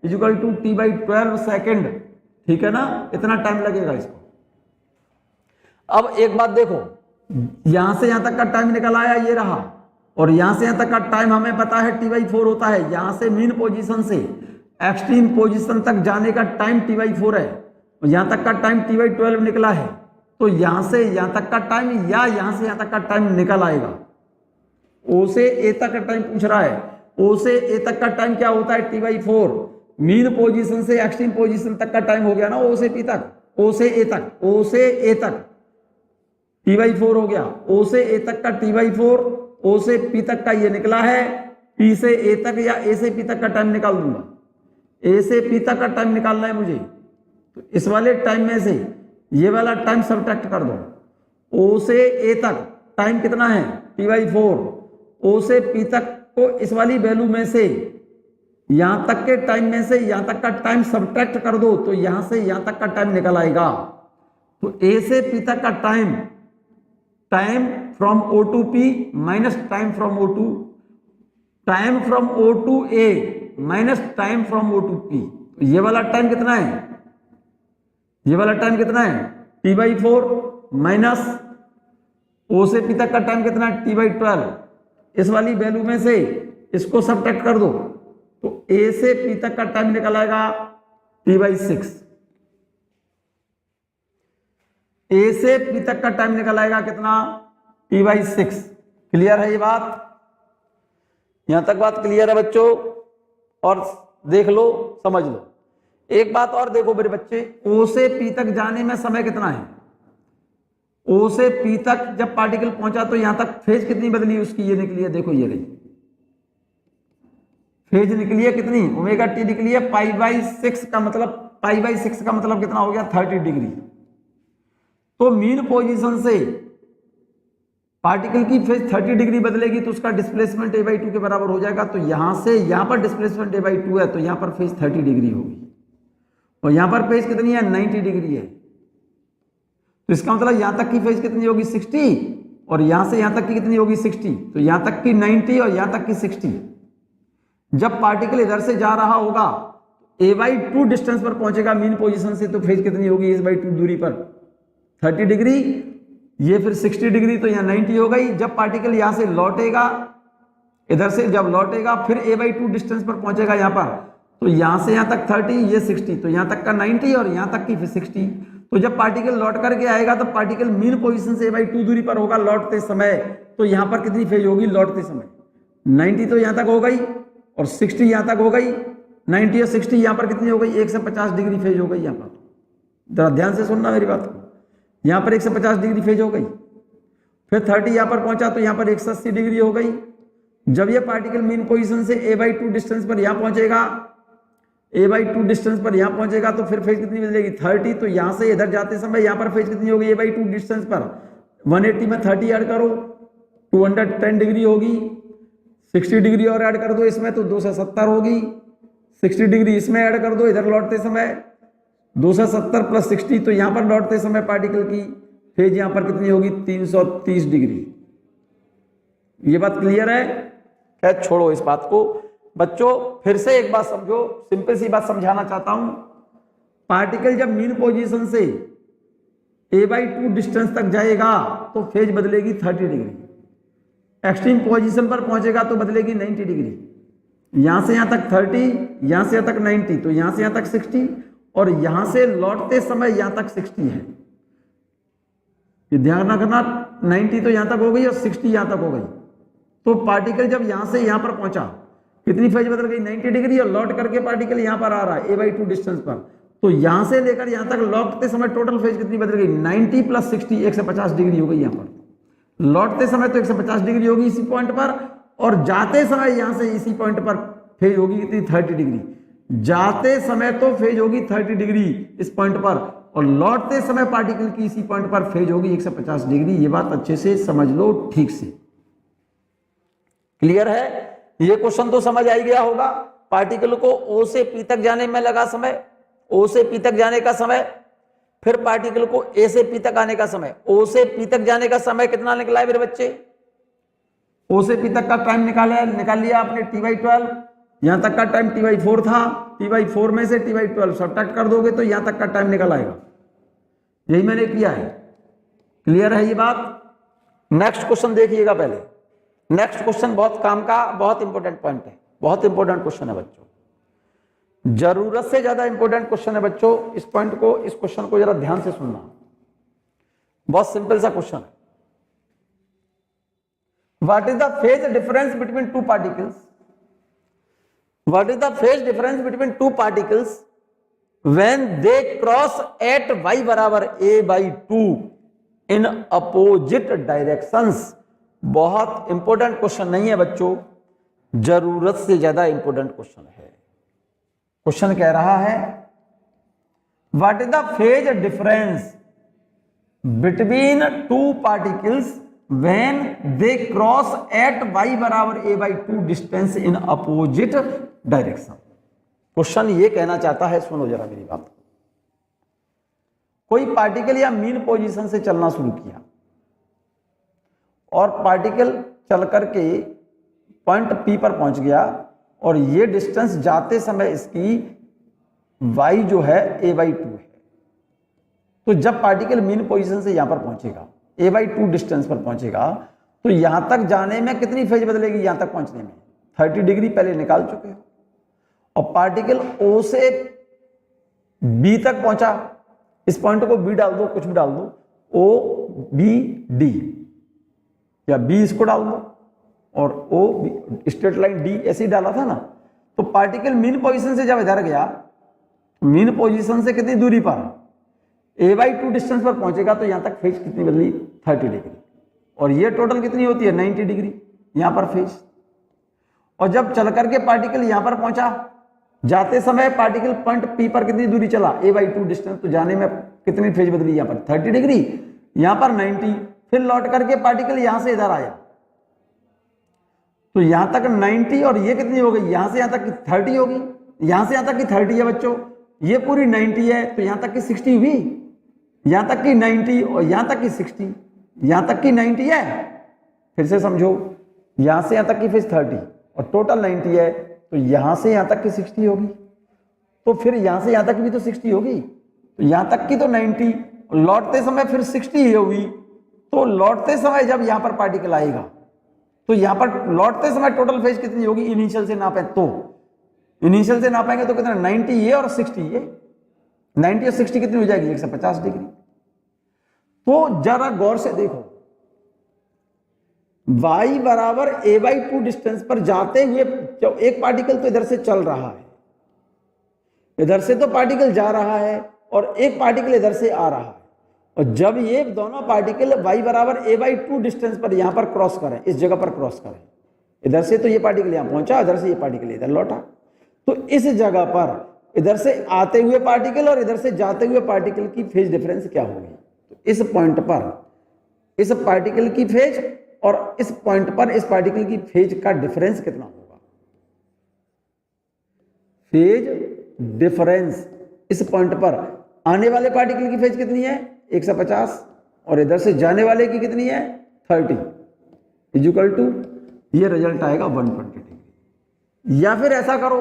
इक्वल टू t/12 सेकेंड। ठीक है ना, इतना टाइम लगेगा इसको। अब एक बात देखो, यहां से यहां तक का टाइम निकल आया ये रहा, और यहां से यहां तक का टाइम हमें पता है t/4 होता है। यहां से मीन पोजीशन से एक्सट्रीम पोजीशन तक जाने का टाइम t/4 है, और यहां तक का टाइम t/12 निकला है। तो यहां से यहां तक का टाइम या यहां से यहां तक का टाइम निकल आएगा। ओ से ए तक का टाइम पूछ रहा है। ओ से ए तक का टाइम क्या होता है, T/4। मीन पोजीशन से एक्सट्रीम पोजीशन तक का टाइम हो गया ना, ओ से पी तक, ओ से ए तक, ओ से ए तक T/4 हो गया। ओ से ए तक का T/4, ओ से पी तक का ये निकला है। पी से ए तक या ए से पी तक का टाइम निकाल दूंगा। ए से पी तक का टाइम निकालना है मुझे, तो इस वाले टाइम में से ये वाला टाइम सब्ट्रैक्ट कर दो। ओ से ए तक टाइम कितना है, T/4। ओ से पी तक को इस वाली वैल्यू में से यहां तक के टाइम में से यहां तक का टाइम सब्ट्रैक्ट कर दो, तो यहां से यहां तक का टाइम निकल आएगा। तो ए से पी तक का time, time from O to P minus time from O to, time from O to A minus time from O to P। तो ये वाला टाइम कितना है, ये वाला टाइम कितना है, T/4 माइनस O से P तक का टाइम कितना है, T/12। इस वाली वैल्यू में से इसको सब्ट्रैक्ट कर दो, तो A से P तक का टाइम निकल आएगा T/6। A से P तक का टाइम निकल आएगा कितना, T/6। क्लियर है ये बात, यहां तक बात क्लियर है बच्चों? और देख लो, समझ लो। एक बात और देखो मेरे बच्चे, O से P तक जाने में समय कितना है। O से P तक जब पार्टिकल पहुंचा तो यहां तक फेज कितनी बदली उसकी, ये निकली है, देखो ये रही फेज निकली है कितनी, ω/t निकली है π/6 का मतलब, π/6 का मतलब कितना हो गया, 30 डिग्री। तो मीन पोजीशन से पार्टिकल की फेज 30 डिग्री बदलेगी तो उसका डिस्प्लेसमेंट A/2 के बराबर हो जाएगा। तो यहां से यहां पर डिस्प्लेसमेंट A/2 है, तो यहां पर फेज 30 डिग्री होगी, और यहां पर फेज कितनी है, 90 डिग्री है। तो इसका मतलब यहां तक की फेज कितनी होगी, 60, और यहां से यहां तक की कितनी होगी, 60। तो यहां तक की 90 और यहां तक की 60। जब पार्टिकल इधर से जा रहा होगा A/2 डिस्टेंस पर पहुंचेगा मीन पोजीशन से, तो फेज कितनी होगी, A/2 दूरी पर 30 डिग्री, ये फिर 60 डिग्री, तो यहाँ 90 हो गई। जब पार्टिकल यहां से लौटेगा, इधर से जब लौटेगा फिर A/2 डिस्टेंस पर पहुंचेगा यहां पर, तो यहां से यहां तक 30, ये 60, तो यहां तक का 90 और यहां तक की फिर 60। तो जब पार्टिकल लौट करके आएगा तो पार्टिकल मीन पोजीशन से A/2 दूरी पर होगा लौटते समय, तो यहां पर कितनी फेज होगी लौटते समय, 90 तो यहां तक हो गई और 60 यहां तक हो गई। 90 और 60 यहां पर कितनी हो गई, 150 डिग्री फेज हो गई। यहां पर जरा ध्यान से सुनना मेरी बात को, यहां पर 150 डिग्री फेज हो गई। फिर 30 यहां पर पहुंचा तो यहां पर 180 डिग्री हो गई। जब ये पार्टिकल मीन पोजीशन से A/2 डिस्टेंस पर यहां पहुंचेगा, A/2 डिस्टेंस पर यहां पहुंचेगा तो फिर फेज कितनी बदलेगी, 30। तो यहां से इधर जाते समय यहां पर फेज कितनी होगी, A/2 डिस्टेंस पर 180 में 30 ऐड करो, 210 डिग्री होगी। 60 डिग्री और ऐड कर दो इसमें तो 270 होगी। 60 डिग्री इसमें ऐड कर दो इधर लौटते समय, 270 प्लस 60, तो यहां पर लौटते समय पार्टिकल की फेज यहां पर कितनी होगी, 330 डिग्री। ये बात क्लियर है? खैर छोड़ो इस बात को बच्चों, फिर से एक बात समझो, सिंपल सी बात समझाना चाहता हूं। पार्टिकल जब मीन पोजीशन से A/2 डिस्टेंस तक जाएगा तो फेज बदलेगी 30 डिग्री। एक्सट्रीम पोजीशन पर पहुंचेगा तो बदलेगी 90 डिग्री। यहां से यहां तक 30, यहां से यहां तक 90, तो यहां से यहां तक 60, और यहां से लौटते समय यहां तक 60 है। ये ध्यान रखना, 90 तो यहां तक हो गई और 60 यहां तक हो गई। तो पार्टिकल जब यहां से यहां पर पहुंचा कितनी फेज बदल गई, 90 डिग्री, और लौट करके पार्टिकल यहां पर आ रहा है A/2 डिस्टेंस पर, तो यहां से लेकर यहां तक लौटते समय टोटल फेज कितनी बदल गई, 90 प्लस 60, 150 डिग्री हो गई। यहां पर लौटते समय तो 150 डिग्री होगी इसी पॉइंट पर, और जाते समय यहां से इसी पॉइंट पर फेज होगी कितनी, 30 डिग्री। जाते समय तो फेज होगी 30 डिग्री इस पॉइंट पर, और लौटते समय पार्टिकल की इसी पॉइंट पर फेज होगी 150 डिग्री। ये बात अच्छे से समझ लो, ठीक से क्लियर है? ये क्वेश्चन तो समझ आ ही गया होगा। पार्टिकल को O से P तक जाने में लगा समय, O से P तक जाने का समय, फिर पार्टिकल को A से P तक आने का समय। O से P तक जाने का समय कितना निकला है मेरे बच्चे? O से P तक का टाइम निकाल लिया आपने T/12। यहां तक का टाइम T/4 था, T/4 में से T/12 सब्ट्रैक्ट कर दोगे तो यहां तक का टाइम निकल आएगा। यही मैंने किया है। क्लियर है ये बात? नेक्स्ट क्वेश्चन देखिएगा पहले। नेक्स्ट क्वेश्चन बहुत काम का, बहुत इंपॉर्टेंट पॉइंट है, बहुत इंपॉर्टेंट क्वेश्चन है बच्चों, जरूरत से ज्यादा इंपॉर्टेंट क्वेश्चन है बच्चों। इस पॉइंट को, इस क्वेश्चन को जरा ध्यान से सुनना। बहुत सिंपल सा क्वेश्चन है। What is the phase difference between two particles? What is the phase difference between two particles when they cross at y बराबर a/2 इन अपोजिट डायरेक्शंस? बहुत इंपॉर्टेंट क्वेश्चन नहीं है बच्चों, जरूरत से ज्यादा इंपॉर्टेंट क्वेश्चन है। क्वेश्चन कह रहा है what is the phase difference between two particles when they cross at y बराबर a/2 distance in opposite direction. Question ये कहना चाहता है, सुनो जरा मेरी बात। कोई पार्टिकल या मीन पोजीशन से चलना शुरू किया और पार्टिकल चल करके पॉइंट P पर पहुंच गया और ये डिस्टेंस जाते समय इसकी y जो है a/2 है। तो जब पार्टिकल मीन पोजीशन से यहां पर पहुंचेगा, a/2 डिस्टेंस पर पहुंचेगा, तो यहां तक जाने में कितनी फेज बदलेगी? यहां तक पहुंचने में 30 डिग्री पहले निकाल चुके हो। और पार्टिकल O से B तक पहुंचा, इस पॉइंट को B डाल दो, कुछ भी डाल दो, O B D या B इसको डाल दो और O B, straight line D ऐसे ही डाला था ना। तो पार्टिकल मीन पोजीशन से जब इधर गया, मीन पोजीशन से कितनी दूरी पर a/2 डिस्टेंस पर पहुंचेगा, तो यहां तक फेज कितनी बदली? 30 डिग्री। और ये टोटल कितनी होती है? 90 डिग्री यहां पर फेज। और जब चल करके पार्टिकल यहां पर पहुंचा, जाते समय पार्टिकल पॉइंट P पर कितनी दूरी चला? a/2 distance. तो जाने में कितनी फेज बदली? यहां पर 30 डिग्री, यहां पर 90। फिर लौट करके पार्टिकल यहां से इधर आया, तो यहां तक 90 और ये कितनी हो गई? यहां से यहां तक की 30 होगी। यहां से यहां तक की 30 है बच्चों, ये पूरी 90 है, तो यहां तक की 60 हुई, यहां तक की 90 और यहां तक की 60, यहां तक की 90 है। फिर से समझो, यहां से यहां तक की फेज 30 और टोटल 90 है, तो यहां से यहां तक की 60 होगी। तो फिर यहां से यहां तक भी तो 60 होगी, तो यहां तक की तो 90, लौटते समय फिर 60 ही होगी। तो लौटते समय जब यहां पर पार्टिकल आएगा, तो यहां पर लौटते समय टोटल फेज कितनी होगी? इनिशियल से नापे तो, इनिशियल से नापेंगे तो कितना? 90 ये और 60 ये, 90 और 60 कितनी हो जाएगी? 150 डिग्री। तो जरा गौर से देखो, y बराबर a/2 डिस्टेंस पर जाते हुए एक पार्टिकल तो इधर से चल रहा है, इधर से तो पार्टिकल जा रहा है और एक पार्टिकल इधर से आ रहा है। और जब ये दोनों पार्टिकल y बराबर a/2 डिस्टेंस पर यहां पर क्रॉस करें, इस जगह पर क्रॉस करें, इधर से तो ये पार्टिकल यहां पहुंचा, इधर से ये पार्टिकल इधर लौटा, तो इस जगह पर इधर से आते हुए पार्टिकल और इधर से जाते हुए पार्टिकल की फेज डिफरेंस क्या होगी? तो इस पॉइंट पर इस पार्टिकल की फेज और इस पॉइंट पर इस पार्टिकल की फेज का डिफरेंस कितना होगा? फेज डिफरेंस इस पॉइंट पर आने वाले पार्टिकल की फेज कितनी है? 150 और इधर से जाने वाले की कितनी है? 30 इक्वल टू, ये रिजल्ट आएगा 120 डिग्री। या फिर ऐसा करो,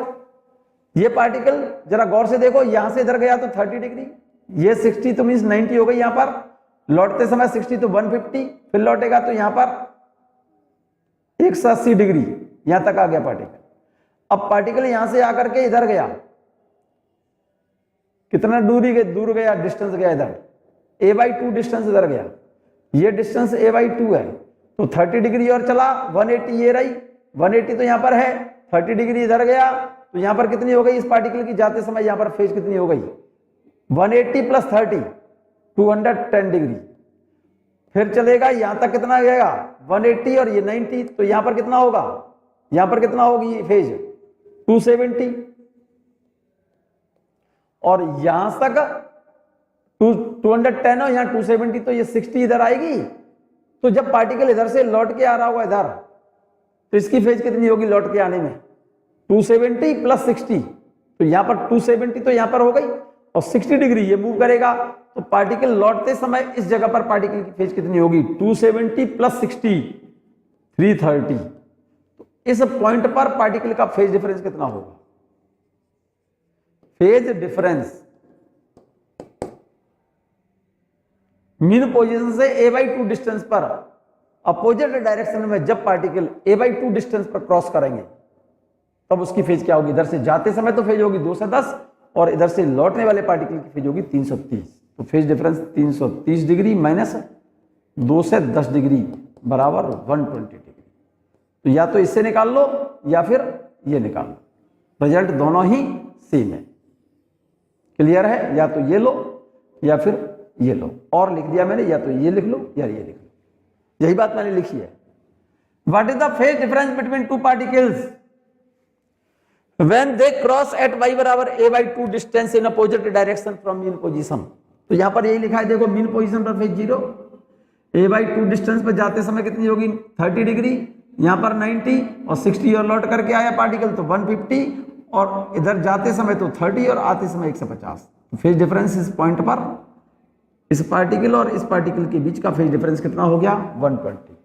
ये पार्टिकल जरा गौर से देखो, यहां से इधर गया तो 30 डिग्री, ये 60 तो मींस 90 हो गई, यहां पर लौटते समय 60 तो 150, फिर लौटेगा तो यहां पर 180 डिग्री यहां तक आ गया पार्टिकल। अब पार्टिकल यहां से आकर के इधर गया, कितना दूर गया? डिस्टेंस गया इधर, a/2 डिस्टेंस इधर गया, ये डिस्टेंस a/2 है, तो 30 डिग्री और चला, 180 ये रही, 180 तो यहां पर है, 30 डिग्री इधर गया, तो यहां पर कितनी हो गई इस पार्टिकल की? जाते समय यहां पर फेज कितनी हो गई? 180 प्लस 30 210 डिग्री। फिर चलेगा यहां तक, कितना गएगा? 180 और ये 90, तो यहां पर कितना होगा? यहां पर कितना होगी फेज? 270। और यहां तक 210 और यहां 270, तो ये 60 इधर आएगी। तो जब पार्टिकल इधर से लौट के आ रहा होगा इधर, तो इसकी फेज कितनी होगी लौट के आने में? 270 प्लस 60, तो यहां पर 270 तो यहां पर हो गई और 60 डिग्री ये मूव करेगा, तो पार्टिकल लौटते समय इस जगह पर पार्टिकल की फेज कितनी होगी? 270 प्लस 60 330। तो इस पॉइंट पर पार्टिकल का फेज डिफरेंस कितना होगा? फेज डिफरेंस मीन पोजीशन से a/2 डिस्टेंस पर अपोजिट डायरेक्शन में जब पार्टिकल a/2 डिस्टेंस पर क्रॉस करेंगे, तब उसकी फेज क्या होगी? इधर से जाते समय तो फेज होगी 210 और इधर से लौटने वाले पार्टिकल की फेज होगी 330। तो फेज डिफरेंस 330 डिग्री माइनस 2 से 10 डिग्री बराबर 120 डिग्री। तो या तो इससे निकाल लो या फिर ये निकाल लो, रिजल्ट दोनों ही सेम है। क्लियर है? या तो ये लो या फिर ये लो, और लिख दिया मैंने, या तो ये लिख लो या ये लिख लो, यही बात मैंने लिखी है। What is the phase difference between two particles when they cross at y बराबर a/2 distance in opposite direction from mean position. तो यहां पर यही लिखा है, देखो मीन पोजीशन पर फेज 0, a/2 डिस्टेंस पर जाते समय कितनी होगी 30 डिग्री, यहां पर 90 और 60 और लौट करके आया पार्टिकल तो 150, और इधर जाते समय तो 30 और आते समय 150। फेज डिफरेंस इस पॉइंट पर इस पार्टिकल और इस पार्टिकल के बीच का फेज डिफरेंस कितना हो गया 120।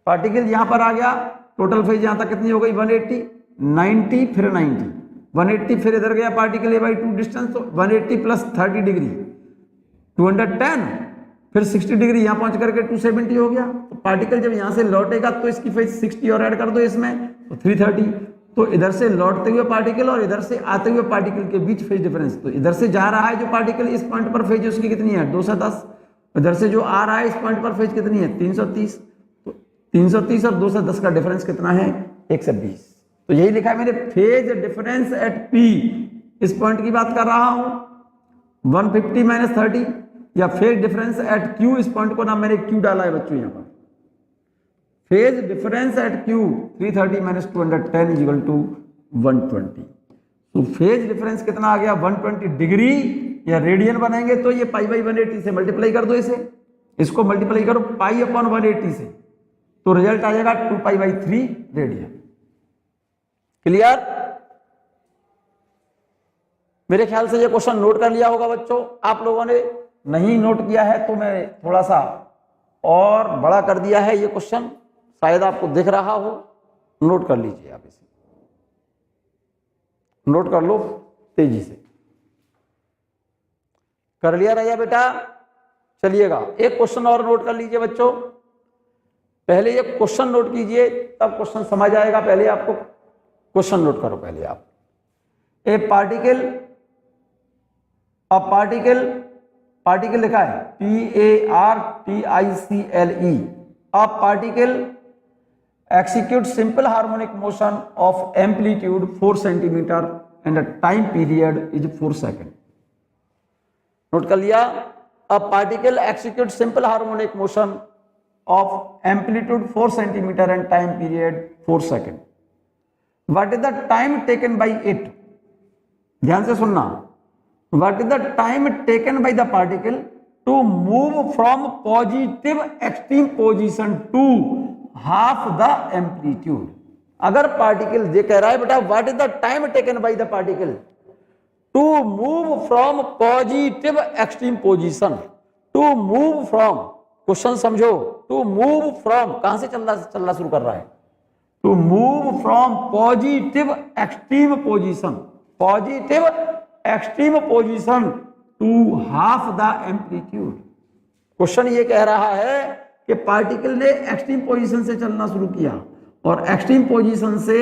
पार्टिकल यहां पर आ गया, टोटल फेज यहां तक कितनी हो गई 180, 90 फिर 90, 180 फिर इधर गया पार्टिकल a/2 डिस्टेंस तो 180 प्लस 30 डिग्री 210, फिर 60 डिग्री यहां पहुंच करके 270 हो गया। तो पार्टिकल जब यहां से लौटेगा तो इसकी फेज 60 और ऐड कर दो इसमें तो 330। तो इधर से लौटते हुए पार्टिकल और इधर से आते हुए पार्टिकल के बीच फेज डिफरेंस, तो इधर से जा रहा है जो पार्टिकल इस पॉइंट पर फेज उसकी कितनी है 210, इधर से जो आ रहा है इस पॉइंट पर फेज कितनी है 330। तो 330 और 210 का डिफरेंस कितना है 120। तो यही लिखा है मैंने, फेज डिफरेंस एट P, इस पॉइंट की बात कर रहा हूं 150 माइनस 30, या फेज डिफरेंस एट Q, इस पॉइंट को नाम मैंने Q डाला है बच्चों यहां पर। Phase difference at Q 330 minus 210 is equal to 120। तो फेज डिफरेंस कितना आ गया 120 डिग्री, या रेडियन बनेंगे तो ये पाई बाई 180 से मल्टीप्लाई कर दो, इसको मल्टीप्लाई करो पाई अपॉन 180 से, तो रिजल्ट आ जाएगा 2 पाई बाई 3 रेडियन। क्लियर? मेरे ख्याल से ये क्वेश्चन नोट कर लिया होगा बच्चों। आप लोगों ने नहीं नोट किया है तो मैं थोड़ा सा और बड़ा कर दिया है ये क्वेश्चन, शायद आपको दिख रहा हो, नोट कर लीजिए आप इसे, नोट कर लो तेजी से। कर लिया रहा बेटा? चलिएगा एक क्वेश्चन और नोट कर लीजिए बच्चों। पहले ये क्वेश्चन नोट कीजिए तब क्वेश्चन समझ आएगा। पहले आपको क्वेश्चन नोट करो पहले आप। ए पार्टिकल, पार्टिकल लिखा है PARTICLE, a particle execute simple harmonic motion of amplitude 4 centimeter and the time period is 4 seconds. Note कर लिया? A particle execute simple harmonic motion of amplitude 4 centimeter and time period 4 seconds. What is the time taken by it? ध्यान से सुनना। What is the time taken by the particle to move from positive extreme position to half the amplitude? अगर particle ये कह रहा है बेटा what is the time taken by the particle to move from positive extreme position, to move from, question समझो, to move from कहां से चलना शुरू कर रहा है, to move from positive extreme position, positive extreme position to half the amplitude. Question ये कह रहा है कि पार्टिकल ने एक्सट्रीम पोजीशन से चलना शुरू किया और एक्सट्रीम पोजीशन से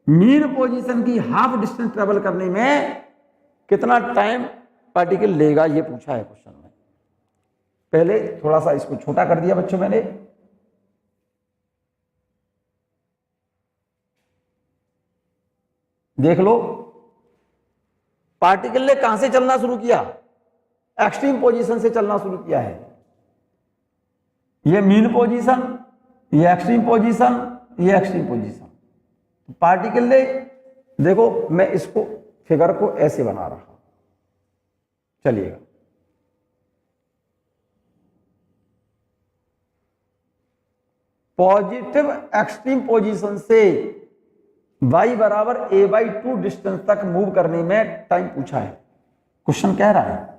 मीन पोजीशन की हाफ डिस्टेंस ट्रेवल करने में कितना टाइम पार्टिकल लेगा, ये पूछा है क्वेश्चन में। पहले थोड़ा सा इसको छोटा कर दिया बच्चों मैंने, देख लो। पार्टिकल ने कहां से चलना शुरू किया, एक्सट्रीम पोजीशन से चलना शुरू किया है। ये मीन पोजीशन, ये एक्सट्रीम पोजीशन, ये एक्सट्रीम पोजीशन। पार्टिकल ने, देखो मैं इसको फिगर को ऐसे बना रहा हूं, चलिएगा। पॉजिटिव एक्सट्रीम पोजीशन से y बराबर a/2 डिस्टेंस तक मूव करने में टाइम पूछा है। क्वेश्चन कह रहा है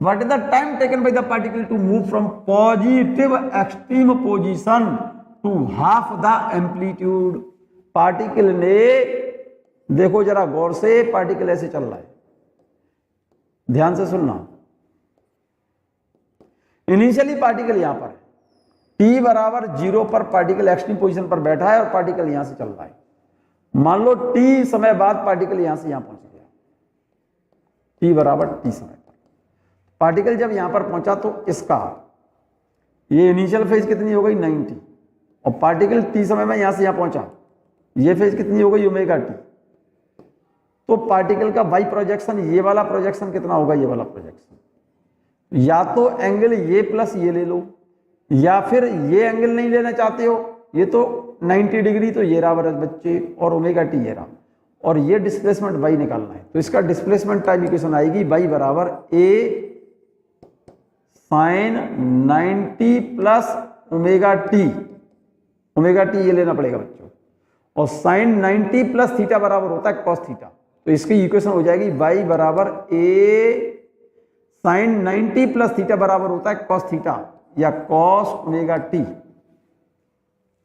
what is the time taken by the particle to move from positive extreme position to half the amplitude. Particle ने, देखो जरा गौर से, पार्टिकल ऐसे चल रहा है, ध्यान से सुनना। इनिशियली पार्टिकल यहां पर t बराबर 0 पर पार्टिकल एक्सट्रीम पोजीशन पर बैठा है और पार्टिकल यहां से चल रहा है। मान लो t समय बाद पार्टिकल यहां से यहां पहुंच गया, t बराबर t समय पर। पार्टिकल जब यहां पर पहुंचा तो इसका ये इनिशियल फेज कितनी हो गई 90, और पार्टिकल टी समय में यहां से यहां पहुंचा, ये फेज कितनी हो गई ओमेगा टी। तो पार्टिकल का वाई प्रोजेक्शन, ये वाला प्रोजेक्शन कितना होगा, ये वाला प्रोजेक्शन, या तो एंगल ये प्लस ये ले लो, या फिर ये एंगल नहीं लेना चाहते हो, ये तो 90 डिग्री, तो ये रहा बच्चे, और ओमेगा टी ये रहा, और ये डिस्प्लेसमेंट वाई निकालना है। तो इसका डिस्प्लेसमेंट टाइम इक्वेशन आएगी वाई बराबर A sine 90 plus omega T ये लेना पड़ेगा बच्चों, और साइन 90 प्लस थीटा बराबर होता है कॉस थीटा। तो इसकी इक्वेशन हो जाएगी वाई बराबर ए साइन 90 प्लस थीटा बराबर होता है कॉस थीटा या कॉस ओमेगा टी।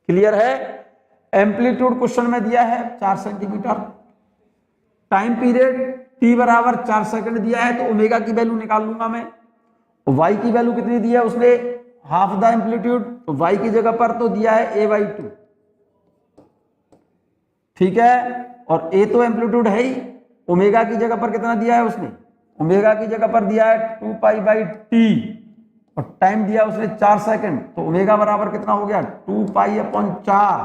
क्लियर है? एम्पलीट्यूड क्वेश्चन में दिया है 4 सेंटीमीटर, टाइम पीरियड टी बराबर 4 सेकंड दिया है, तो ओमेगा की वैल्यू निकाल लूंगा मैं। वाई की वैल्यू कितनी दी है उसने, हाफ द एम्पलीट्यूड, तो वाई की जगह पर तो दिया है a/2, ठीक है, और ए तो एम्पलीट्यूड है ही। ओमेगा की जगह पर कितना दिया है उसने, ओमेगा की जगह पर दिया है 2π/t, और टाइम दिया उसने 4 सेकंड, तो ओमेगा बराबर कितना हो गया 2π/4।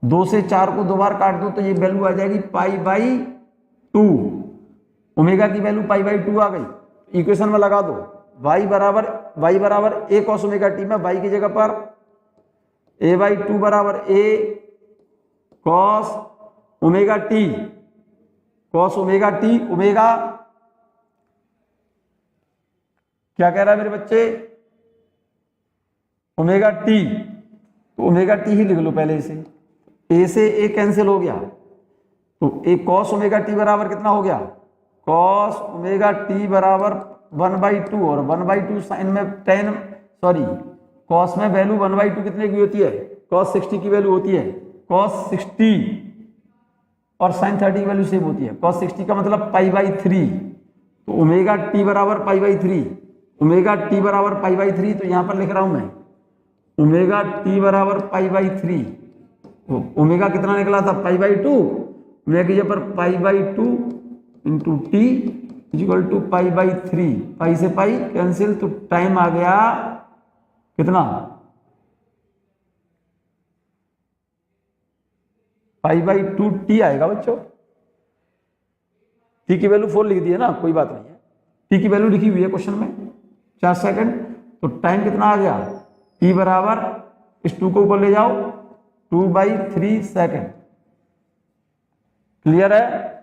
2 से 4 को 2 बार काट दो तो ये वैल्यू आ जाएगी π/2। ओमेगा की वैल्यू π/2 आ गई, इक्वेशन में लगा दो y बराबर a cos ओमेगा टी में y की जगह पर a/2 बराबर a cos omega T, cos omega T, omega क्या कह रहा है मेरे बच्चे, ओमेगा टी, तो ओमेगा टी ही लिख लो पहले इसे, a से a कैंसिल हो गया, तो a cos ओमेगा टी बराबर कितना हो गया, cos ओमेगा टी बराबर 1/2, और 1/2 साइन में cos में वैल्यू 1/2 कितने की होती है, cos 60 की वैल्यू होती है, cos 60, और साइन 30 की वैल्यू सेम होती है, cos 60 का मतलब π/3, तो ओमेगा टी बराबर π/3, ओमेगा टी बराबर π/3, तो यहां पर लिख रहा हूं मैं ओमेगा टी बराबर π/3, ओमेगा कितना निकला था π/2, ओमेगा की जगह पर π/2 into T equal to π/3, pi से पाई कैंसिल, तो टाइम आ गया कितना π/2 टी आएगा बच्चों। टी की वैल्यू 4 लिख दी है ना, कोई बात नहीं है, टी की वैल्यू लिखी हुई है क्वेश्चन में 4 सेकंड, तो टाइम कितना आ गया, टी बराबर इस 2 को ऊपर ले जाओ 2/3 सेकंड। क्लियर है?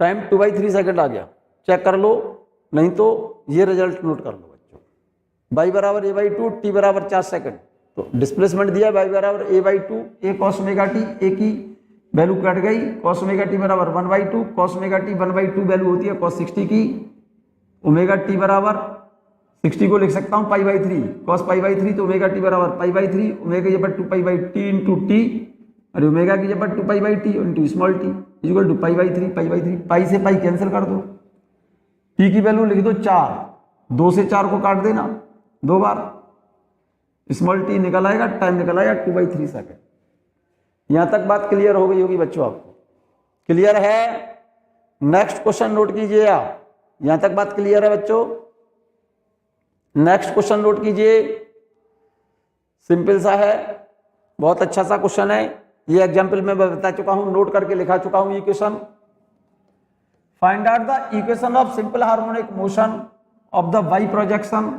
टाइम 2/3 सेकंड आ गया, चेक कर लो, नहीं तो ये रिजल्ट नोट कर लो बच्चों। y बराबर a/2, टी बराबर 4 सेकंड, तो डिस्प्लेसमेंट दिया y बराबर a/2, a cos omega t, a की वैल्यू कट गई, cos ओमेगा टी बराबर 1/2, cos ओमेगा टी 1/2 वैल्यू होती है cos 60 की, ओमेगा टी बराबर 60 को लिख सकता हूं π/3, cos π/3, तो ओमेगा टी बराबर π/3, ओमेगा की जगह 2π/t इंटू टी, अरे ओमेगा की जगह 2π/t into small T equal to π/3, pi से पाई कैंसिल कर दो, टी की वैल्यू लिख दो 4, 2 से 4 को काट देना 2 बार, स्मॉल टी निकल आएगा, टाइम निकल आएगा 2/3 सेकंड। यहां तक बात क्लियर हो गई होगी बच्चों, आपको क्लियर है? नेक्स्ट क्वेश्चन नोट कीजिए आप, यहां तक बात क्लियर है बच्चों? नेक्स्ट क्वेश्चन नोट कीजिए, सिंपल सा है, बहुत अच्छा सा क्वेश्चन है, ये एग्जाम्पल में बता चुका हूं, नोट करके लिखा चुका हूं ये question. Find out the equation of simple harmonic motion of the Y projection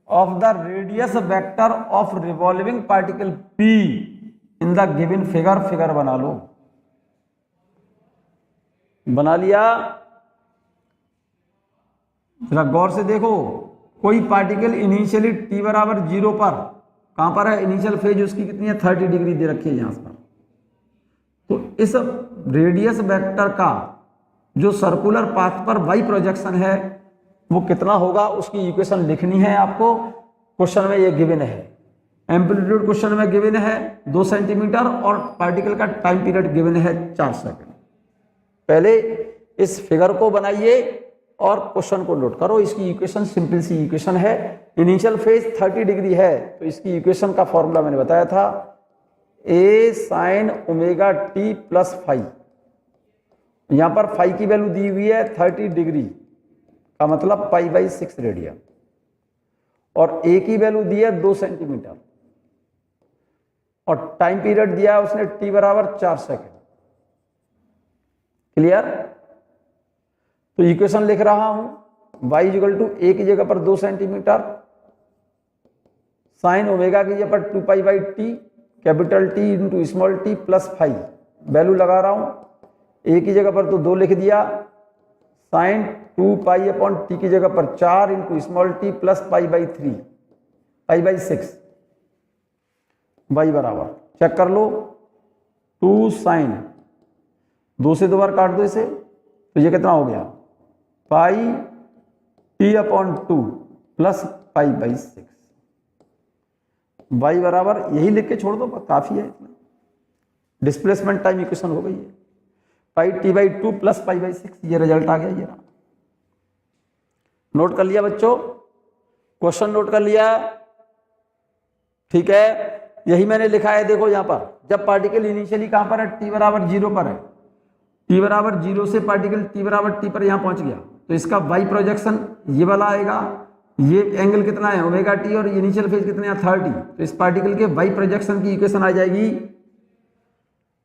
of the radius vector of revolving particle P in the given figure. Figure बना लो, बना लिया? जरा गौर से देखो, कोई पार्टिकल इनिशियली t बराबर 0 पर, कहां पर है इनिशियल फेज उसकी कितनी है 30 डिग्री दे रखी है यहां पर, तो इस रेडियस वेक्टर का जो सर्कुलर पाथ पर वाई प्रोजेक्शन है वो कितना होगा, उसकी इक्वेशन लिखनी है आपको। क्वेश्चन में ये गिवन है, एम्पलीट्यूड क्वेश्चन में गिवन है 2 सेंटीमीटर, और पार्टिकल का टाइम पीरियड गिवन है 4 सेकंड। पहले इस फिगर को बनाइए और क्वेश्चन को नोट करो। इसकी इक्वेशन सिंपल सी इक्वेशन है, इनिशियल फेज 30 डिग्री है, तो इसकी इक्वेशन का फॉर्मूला मैंने बताया था, a sin omega t plus five. यहां पर फाइव की वैल्यू दी हुई है 30 डिग्री, का मतलब π/6 रेडियन, और ए की वैल्यू दी है 2 सेंटीमीटर, और टाइम पीरियड दिया है उसने t बराबर 4 सेकेंड। क्लियर? तो इक्वेशन लिख रहा हूं, y इक्वल टू ए की जगह पर 2 सेंटीमीटर, साइन ओमेगा की जगह पर 2π/t, capital T into small t plus 5, value लगा रहा हूं, ए की जगह पर तो 2 लिख दिया, साइन 2π/t की जगह पर 4 into small t plus π/3, π/6, y बराबर चेक कर लो 2 साइन, 2 से 2 बार काट दो इसे, तो ये कितना हो गया πt/2 प्लस π/6, y बराबर यही लिख के छोड़ दो, काफी है इतना। डिस्प्लेसमेंट टाइम इक्वेशन हो गई है, πt/2 प्लस π/6, ये रिजल्ट आ गया। ये रहा, नोट कर लिया बच्चों, क्वेश्चन नोट कर लिया, ठीक है। यही मैंने लिखा है, देखो यहां पर जब पार्टिकल इनिशियली कहां पर है, t बराबर 0 पर है, t बराबर 0 से पार्टिकल t बराबर t पर यहां पहुंच गया, तो इसका y प्रोजेक्शन ये वाला आएगा, ये एंगल कितना है ओमेगा टी, और इनिशियल फेज कितने हैं 30, तो इस पार्टिकल के y प्रोजेक्शन की इक्वेशन आ जाएगी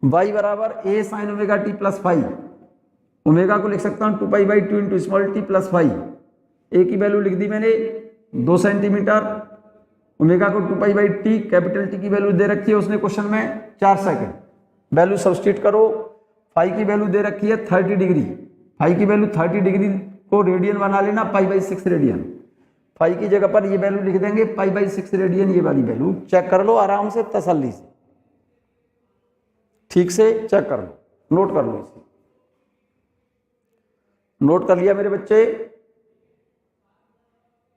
y बराबर a sine omega T plus 5, omega को लिख सकता हूं 2π/2 into small t plus 5, a की वैल्यू लिख दी मैंने 2 सेंटीमीटर, ओमेगा को 2π/t, कैपिटल T की वैल्यू दे रखी है उसने क्वेश्चन में 4 सेकंड, वैल्यू सब्स्टिट्यूट करो, फाई की वैल्यू दे रखी है 30 डिग्री, फाई की वैल्यू 30 डिग्री को रेडियन बना लेना, π/6 रेडियन, फाई की जगह पर ये वैल्यू लिख देंगे π/6 रेडियन, ये वाली वैल्यू चेक कर लो आराम से, तसल्ली से, ठीक से चेक कर लो, नोट कर लो इसे। नोट कर लिया मेरे बच्चे?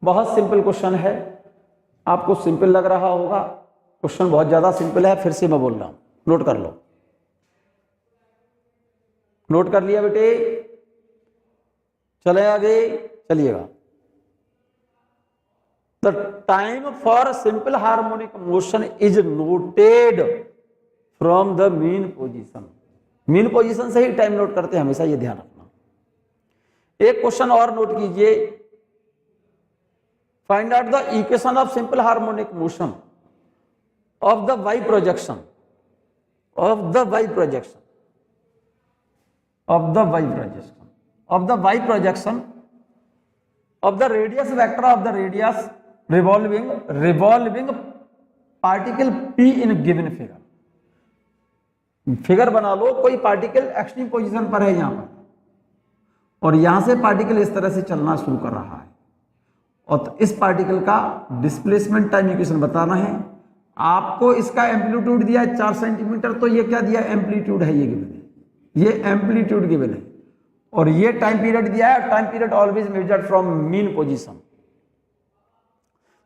बहुत सिंपल क्वेश्चन है, आपको सिंपल लग रहा होगा, क्वेश्चन बहुत ज्यादा सिंपल है, फिर से मैं बोल रहा हूं, नोट कर लो। नोट कर लिया बेटे? चले आगे, चलिएगा। The time for simple harmonic motion is noted from the mean position. Mean position से ही टाइम नोट करते हैं हमेशा, ये ध्यान रखना। एक क्वेश्चन और नोट कीजिए, find out the equation of simple harmonic motion of the Y projection, of the Y projection, of the Y projection, of the Y projection of the radius vector of the radius revolving particle p in given figure. Figure बना लो, कोई particle extreme position पर है यहां पर, और यहां से पार्टिकल इस तरह से चलना शुरू कर रहा है, और तो इस पार्टिकल का डिस्प्लेसमेंट टाइम इक्वेशन बताना है आपको। इसका एम्पलीट्यूड दिया है 4 सेंटीमीटर, तो ये क्या दिया एम्पलीट्यूड है, ये गिवन है, ये एम्पलीट्यूड गिवन है, और ये टाइम पीरियड दिया है, time period always measured from mean position.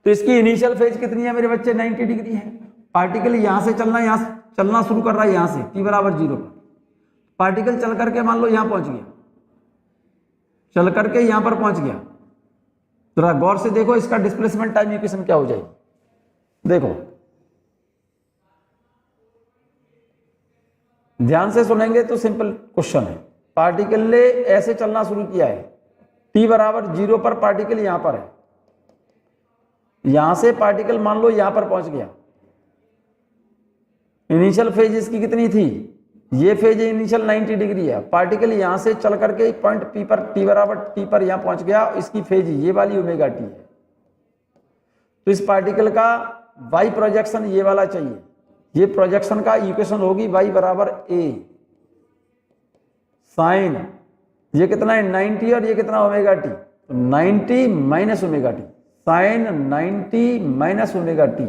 तो इसकी इनिशियल फेज कितनी है मेरे बच्चे, 90 डिग्री है। पार्टिकल यहां से चलना शुरू कर रहा है, यहां से t बराबर 0 पर, पार्टिकल चल करके मान लो यहां पहुंच गया, चल करके यहां पर पहुंच गया, जरा गौर से देखो इसका डिस्प्लेसमेंट टाइम इक्वेशन क्या हो जाएगी, देखो ध्यान से सुनेंगे तो सिंपल क्वेश्चन है। पार्टिकल ने ऐसे चलना शुरू किया है, t बराबर 0 पर पार्टिकल यहां पर है, यहां से पार्टिकल मान लो यहां पर पहुंच गया, इनिशियल फेज इसकी कितनी थी, ये फेज इनिशियल 90 डिग्री है, पार्टिकल यहां से चल करके पॉइंट P पर t बराबर t पर यहां पहुंच गया, इसकी फेज ये वाली ओमेगा t है, तो इस पार्टिकल का y प्रोजेक्शन ये वाला चाहिए, ये प्रोजेक्शन का इक्वेशन होगी y बराबर a साइन, ये कितना है 90 और ये कितना ओमेगा t, तो 90 minus omega T, sine 90 minus omega T,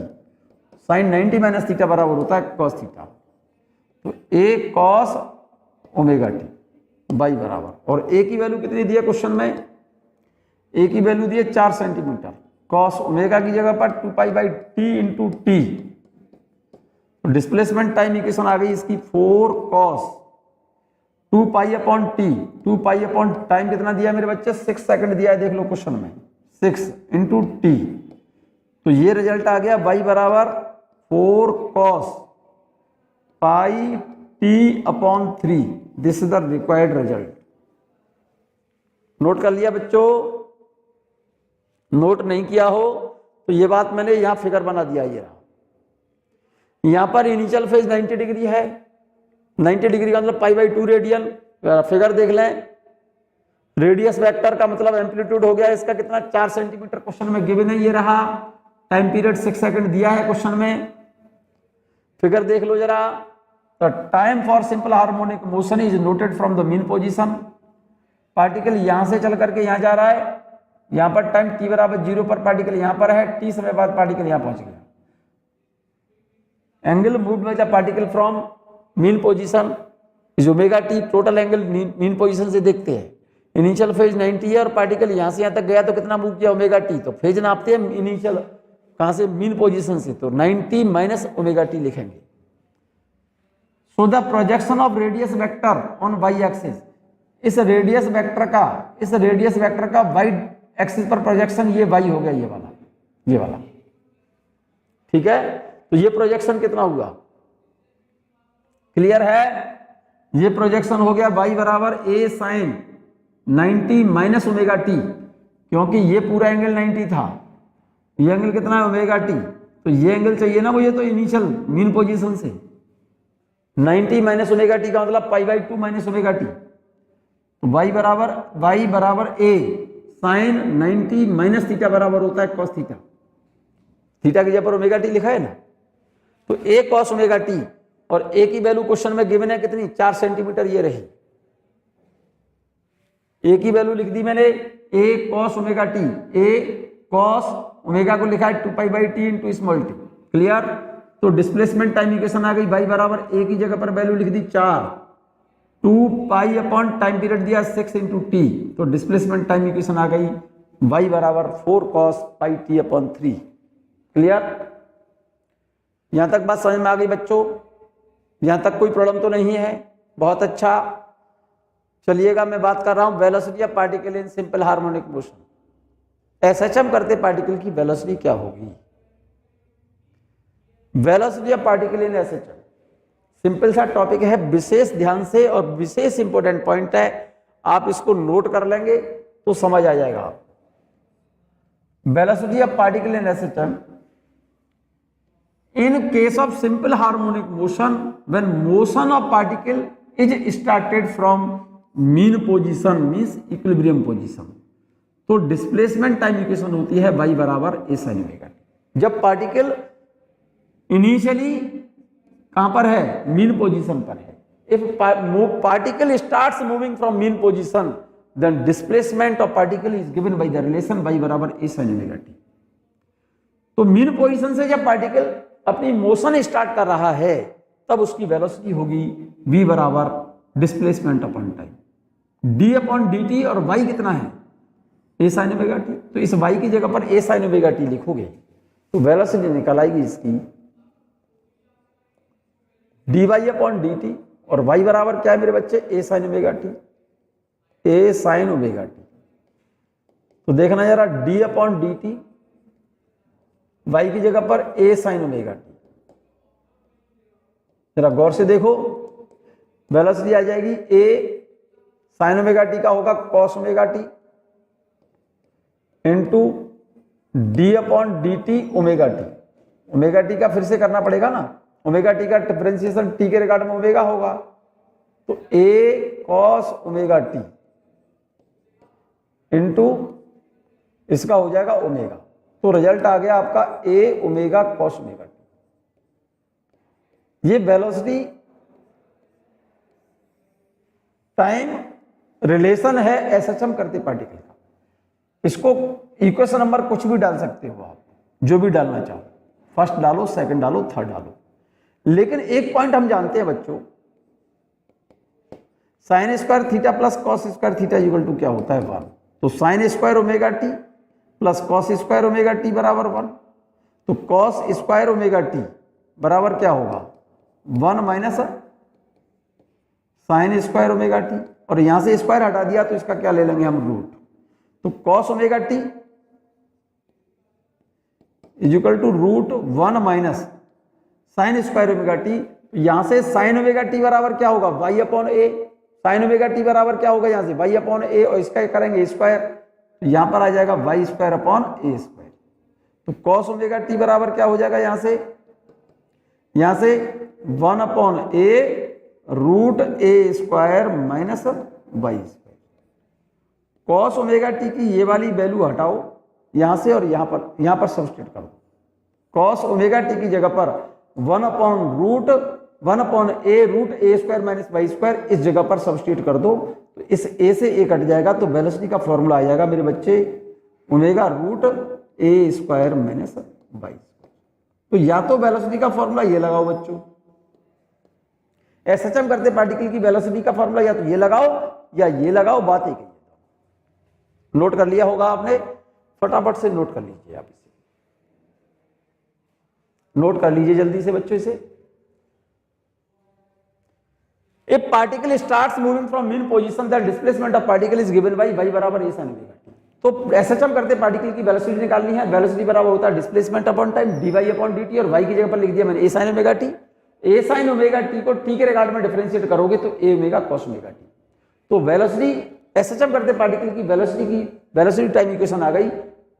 sine 90 minus theta बराबर होता है कॉस थीटा, तो a cos omega T Y बराबर, और a की वैल्यू कितनी दी है क्वेश्चन में, a की वैल्यू दी है 4 सेंटीमीटर, कॉस ओमेगा की जगह पर 2π/t into T, displacement time equation आ गई इसकी 4 कॉस 2π/t, 2π टाइम कितना दिया मेरे बच्चे 6 सेकंड दिया है, देख लो क्वेश्चन में 6 इंटू टी, तो ये रिजल्ट आ गया y बराबर 4 cos πt/3, this is the required result. Note कर लिया बच्चों? नोट नहीं किया हो तो ये बात मैंने यहां फिगर बना दिया, ये रहा। यहां पर इनिशियल फेज 90 डिग्री है, 90 डिग्री का मतलब π/2 रेडियन। फिगर देख लें, रेडियस वेक्टर का मतलब एम्पलीट्यूड हो गया इसका कितना, 4 सेंटीमीटर क्वेश्चन में गिवन है, ये रहा। टाइम पीरियड 6 सेकंड दिया है क्वेश्चन में। फिगर देख लो जरा। The time for simple harmonic motion is noted from the mean position. Particle यहां से चल करके यहां जा रहा है, यहां पर टाइम t बराबर 0 पर पार्टिकल यहां पर है, t समय बाद पार्टिकल यहां पहुंच गया। Angle moved by the particle from mean position is omega T. Total angle mean position से देखते हैं। इनिशियल फेज 90 है और पार्टिकल यहां से यहां तक गया तो कितना मूव किया, ओमेगा टी। तो फेज नापते हैं इनिशियल कहां से, मीन पोजीशन से, तो 90 माइनस ओमेगा टी लिखेंगे। So the projection of radius vector on Y axis, इस रेडियस वेक्टर का वाई एक्सिस पर प्रोजेक्शन ये वाई हो गया, ये वाला, ठीक है। तो ये प्रोजेक्शन कितना हुआ, क्लियर है। ये प्रोजेक्शन हो गया y बराबर a sine 90 minus omega T, क्योंकि ये पूरा एंगल 90 था, ये एंगल कितना है, ओमेगा टी। तो ये एंगल चाहिए ना मुझे, तो इनिशियल मीन पोजीशन से 90 माइनस ओमेगा टी का मतलब π/2 माइनस ओमेगा टी। तो y बराबर a साइन 90 माइनस थीटा बराबर होता है cos थीटा। थीटा की जगह पर ओमेगा टी लिखा है ना, तो a cos ओमेगा टी, और a की वैल्यू क्वेश्चन में गिवन है कितनी, 4 सेंटीमीटर ये रही। a की वैल्यू लिख दी मैंने, a cos omega t, a cos omega को लिखा है 2π/t into small T, clear. तो डिस्प्लेसमेंट टाइम इक्वेशन आ गई, y बराबर a की जगह पर वैल्यू लिख दी 4, 2π अपॉन टाइम पीरियड दिया 6 इंटू टी, तो डिस्प्लेसमेंट टाइम इक्वेशन आ गई y बराबर 4 cos πt अपॉन 3, क्लियर। यहां तक बात समझ में आ गई बच्चों, यहां तक कोई प्रॉब्लम तो नहीं है, बहुत अच्छा। चलिएगा, मैं बात कर रहा हूं velocity of particle in simple harmonic motion. SHM करते पार्टिकल की वेलोसिटी क्या होगी, velocity of particle in SHM. Simple सा टॉपिक है, विशेष ध्यान से और विशेष इंपॉर्टेंट पॉइंट है, आप इसको नोट कर लेंगे तो समझ आ जाएगा। Velocity of particle in SHM in case of simple harmonic motion when motion of particle is started from mean position means equilibrium position, तो डिस्प्लेसमेंट टाइम इक्वेशन होती है y बराबर a sin ओमेगा टी। जब particle initially कहां पर है, mean position पर है। If particle starts moving from mean position then displacement of particle is given by the relation y बराबर a sin ओमेगा टी। तो मीन पोजीशन से जब पार्टिकल अपनी मोशन स्टार्ट कर रहा है तब उसकी वेलोसिटी होगी v बराबर displacement upon time, d upon dt, और y कितना है, a sin ओमेगा टी। तो इस y की जगह पर a sin ओमेगा टी लिखोगे तो वेलोसिटी निकल आएगी इसकी dy अपॉन dt, और y बराबर क्या है मेरे बच्चे, a sin omega t, a sin omega T. तो देखना जरा, d अपॉन dt, y की जगह पर a sin ओमेगा टी। जरा गौर से देखो, वेलोसिटी आ जाएगी a sin ओमेगा टी का होगा cos omega T into d upon dt omega T. Omega T का फिर से करना पड़ेगा ना, ओमेगा टी का डिफरेंशिएशन t के रिगार्ड में ओमेगा होगा, तो a cos omega T into इसका हो जाएगा ओमेगा। तो रिजल्ट आ गया आपका a omega cos omega T. ये वेलोसिटी टाइम रिलेशन है एसएचएम करते पार्टिकल का। इसको इक्वेशन नंबर कुछ भी डाल सकते हो आप, जो भी डालना चाहो, फर्स्ट डालो, सेकंड डालो, थर्ड डालो। लेकिन एक पॉइंट हम जानते हैं बच्चों, sine square theta plus cos square theta equal to क्या होता है 1। तो sine square omega T plus cos square omega T बराबर 1। तो कॉस स्क्वायर ओमेगा टी बराबर क्या होगा, 1 minus sine square omega T, और यहां से स्क्वायर हटा दिया तो इसका क्या ले लेंगे हम, रूट। तो cos omega T is equal to root 1 minus sine square omega T. यहां से साइन ओमेगा टी बराबर क्या होगा, Y upon A. Sine omega T बराबर क्या होगा, यहां से वाई अपॉन ए, और इसका करेंगे स्क्वायर, तो यहां पर आ जाएगा Y square upon A square. तो कॉस ओमेगा टी बराबर क्या हो जाएगा यहां से 1 upon A root A square minus Y square. Cos omega T की ये वाली वैल्यू हटाओ यहां से और यहां पर सब्स्टिट्यूट कर दो। कॉस ओमेगा टी की जगह पर 1 upon A root A square minus Y square इस जगह पर सब्स्टिट्यूट कर दो। तो इस ए से ए कट जाएगा तो वेलोसिटी का फॉर्मूला आ जाएगा मेरे बच्चे omega root A square minus Y square. तो या तो वेलोसिटी का फॉर्मूला ये लगाओ बच्चों, एसएचएम करते पार्टिकल की वेलोसिटी का फॉर्मूला या तो ये लगाओ या ये लगाओ, बात एक ही है। नोट कर लिया होगा आपने, फटाफट से नोट कर लीजिए आप इसे, नोट कर लीजिए जल्दी से बच्चों इसे। If particle starts moving from mean position, the displacement of particle is given by y बराबर a sin ओमेगा टी। तो एसएचएम करते पार्टिकल की वेलोसिटी निकालनी है, वेलोसिटी बराबर होता है displacement upon time dy upon dt, और y की जगह पर लिख दिया मैंने a sin omega t. a sin omega T को t के रिगार्ड में डिफरेंशिएट करोगे तो a omega cos omega T. तो वेलोसिटी एसएचएम करते पार्टिकल की वेलोसिटी टाइम इक्वेशन आ गई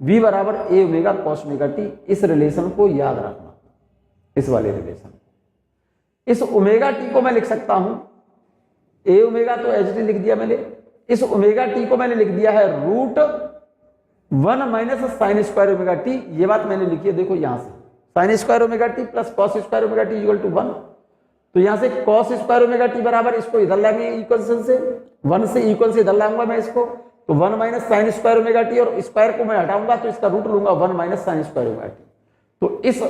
v बराबर a omega cos omega T. इस रिलेशन को याद रखना, इस वाले रिलेशन। इस ओमेगा टी को मैं लिख सकता हूं ए ओमेगा, तो एच टी लिख दिया मैंने। इस ओमेगा टी को मैंने लिख दिया है root 1 minus sine square omega T. ये बात मैंने लिखी है, देखो यहां से sine square omega T plus cos square omega T equal to 1। तो यहां से कॉस स्क्वायर ओमेगा टी बराबर, इसको इधर लाएंगे इक्वेशन से 1 से इक्वल से इधर लाऊंगा मैं इसको, तो 1 minus sine square omega T, और स्क्वायर को मैं हटाऊंगा तो इसका रूट लूंगा 1 minus sine square omega T. तो इस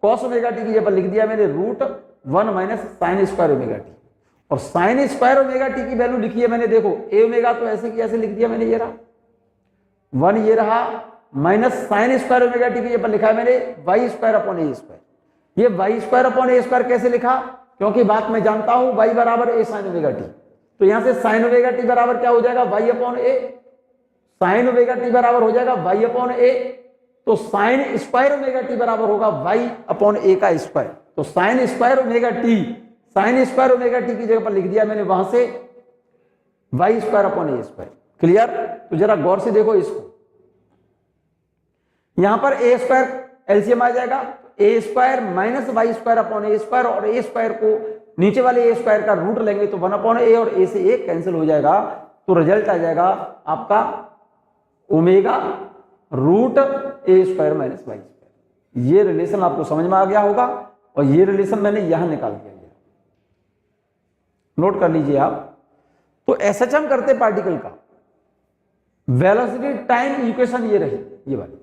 कॉस ओमेगा टी की जगह पर लिख दिया मैंने root 1 minus sine square omega T, और साइन स्क्वायर ओमेगा टी की वैल्यू लिखी है मैंने, देखो ए ओमेगा तो ऐसे की ऐसे लिख दिया मैंने, ये रहा 1, ये रहा minus sine square omega T की जगह पर लिखा है मैंने Y square upon A square. ये Y square upon A square कैसे लिखा, क्योंकि बात मैं जानता हूं वाई बराबर ए साइन ओमेगा टी। तो यहां से साइन ओमेगा टी बराबर क्या हो जाएगा Y upon A, sine omega T बराबर हो जाएगा वाई अपॉन ए। तो साइन स्क्वायर ओमेगा टी बराबर होगा वाई अपॉन ए का स्क्वायर। तो sine square omega T, sign square omega T की जगह पर लिख दिया मैंने वहां से Y square upon A square. Clear? तो जरा गौर से देखो इसको, यहां पर ए स्क्वायर एलसीएम आ जाएगा, A square minus Y square upon A square, और ए स्क्वायर को नीचे वाले ए स्क्वायर का रूट लेंगे तो 1 अपॉन ए, और ए से ए कैंसिल हो जाएगा। तो रिजल्ट आ जाएगा आपका omega root A square minus Y square. ये रिलेशन आपको समझ में आ गया होगा, और ये रिलेशन मैंने यहां निकाल दिया, नोट कर लीजिए आप। तो एसएचएम करते पार्टिकल का वेलोसिटी टाइम इक्वेशन ये रही, ये वाली,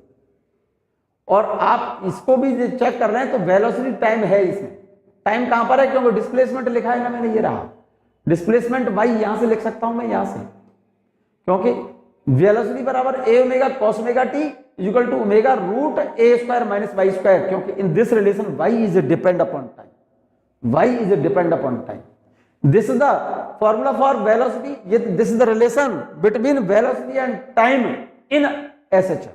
और आप इसको भी चेक कर रहे हैं तो वेलोसिटी टाइम है इसमें। टाइम कहां पर है, क्योंकि डिस्प्लेसमेंट लिखा है ना मैंने, ये रहा डिस्प्लेसमेंट वाई, यहां से लिख सकता हूं मैं यहां से, क्योंकि वेलोसिटी बराबर A omega cos omega T equal to omega root A square minus Y square, क्योंकि in this relation Y is depend upon time, Y is depend upon time. This is the formula for velocity. This is the relation between velocity and time in SHM.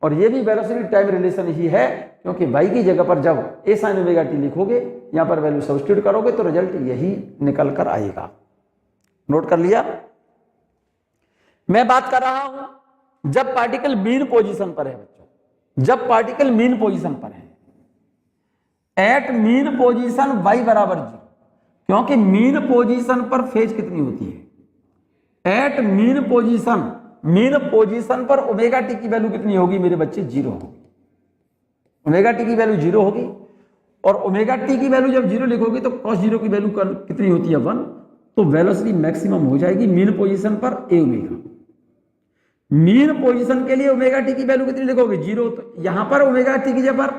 और ये भी velocity time relation ही है, क्योंकि y की जगह पर जब a sin omega T लिखोगे, यहां पर वैल्यू सब्स्टिट्यूट करोगे तो रिजल्ट यही निकल कर आएगा। नोट कर लिया? मैं बात कर रहा हूं जब पार्टिकल मीन पोजीशन पर है बच्चों, जब पार्टिकल मीन पोजीशन पर है, एट मीन पोजीशन y बराबर 0, क्योंकि मीन पोजीशन पर फेज कितनी होती है, एट मीन पोजीशन पर ओमेगा टी की वैल्यू कितनी होगी मेरे बच्चे, 0 होगी। ओमेगा टी की वैल्यू 0 होगी, और ओमेगा टी की वैल्यू जब 0 लिखोगे तो cos 0 की वैल्यू कितनी होती है 1, तो वेलोसिटी मैक्सिमम हो जाएगी मीन पोजीशन पर ए ओमेगा। मीन पोजीशन के लिए ओमेगा टी की वैल्यू कितनी लिखोगे 0, तो यहां पर ओमेगा टी की जगह पर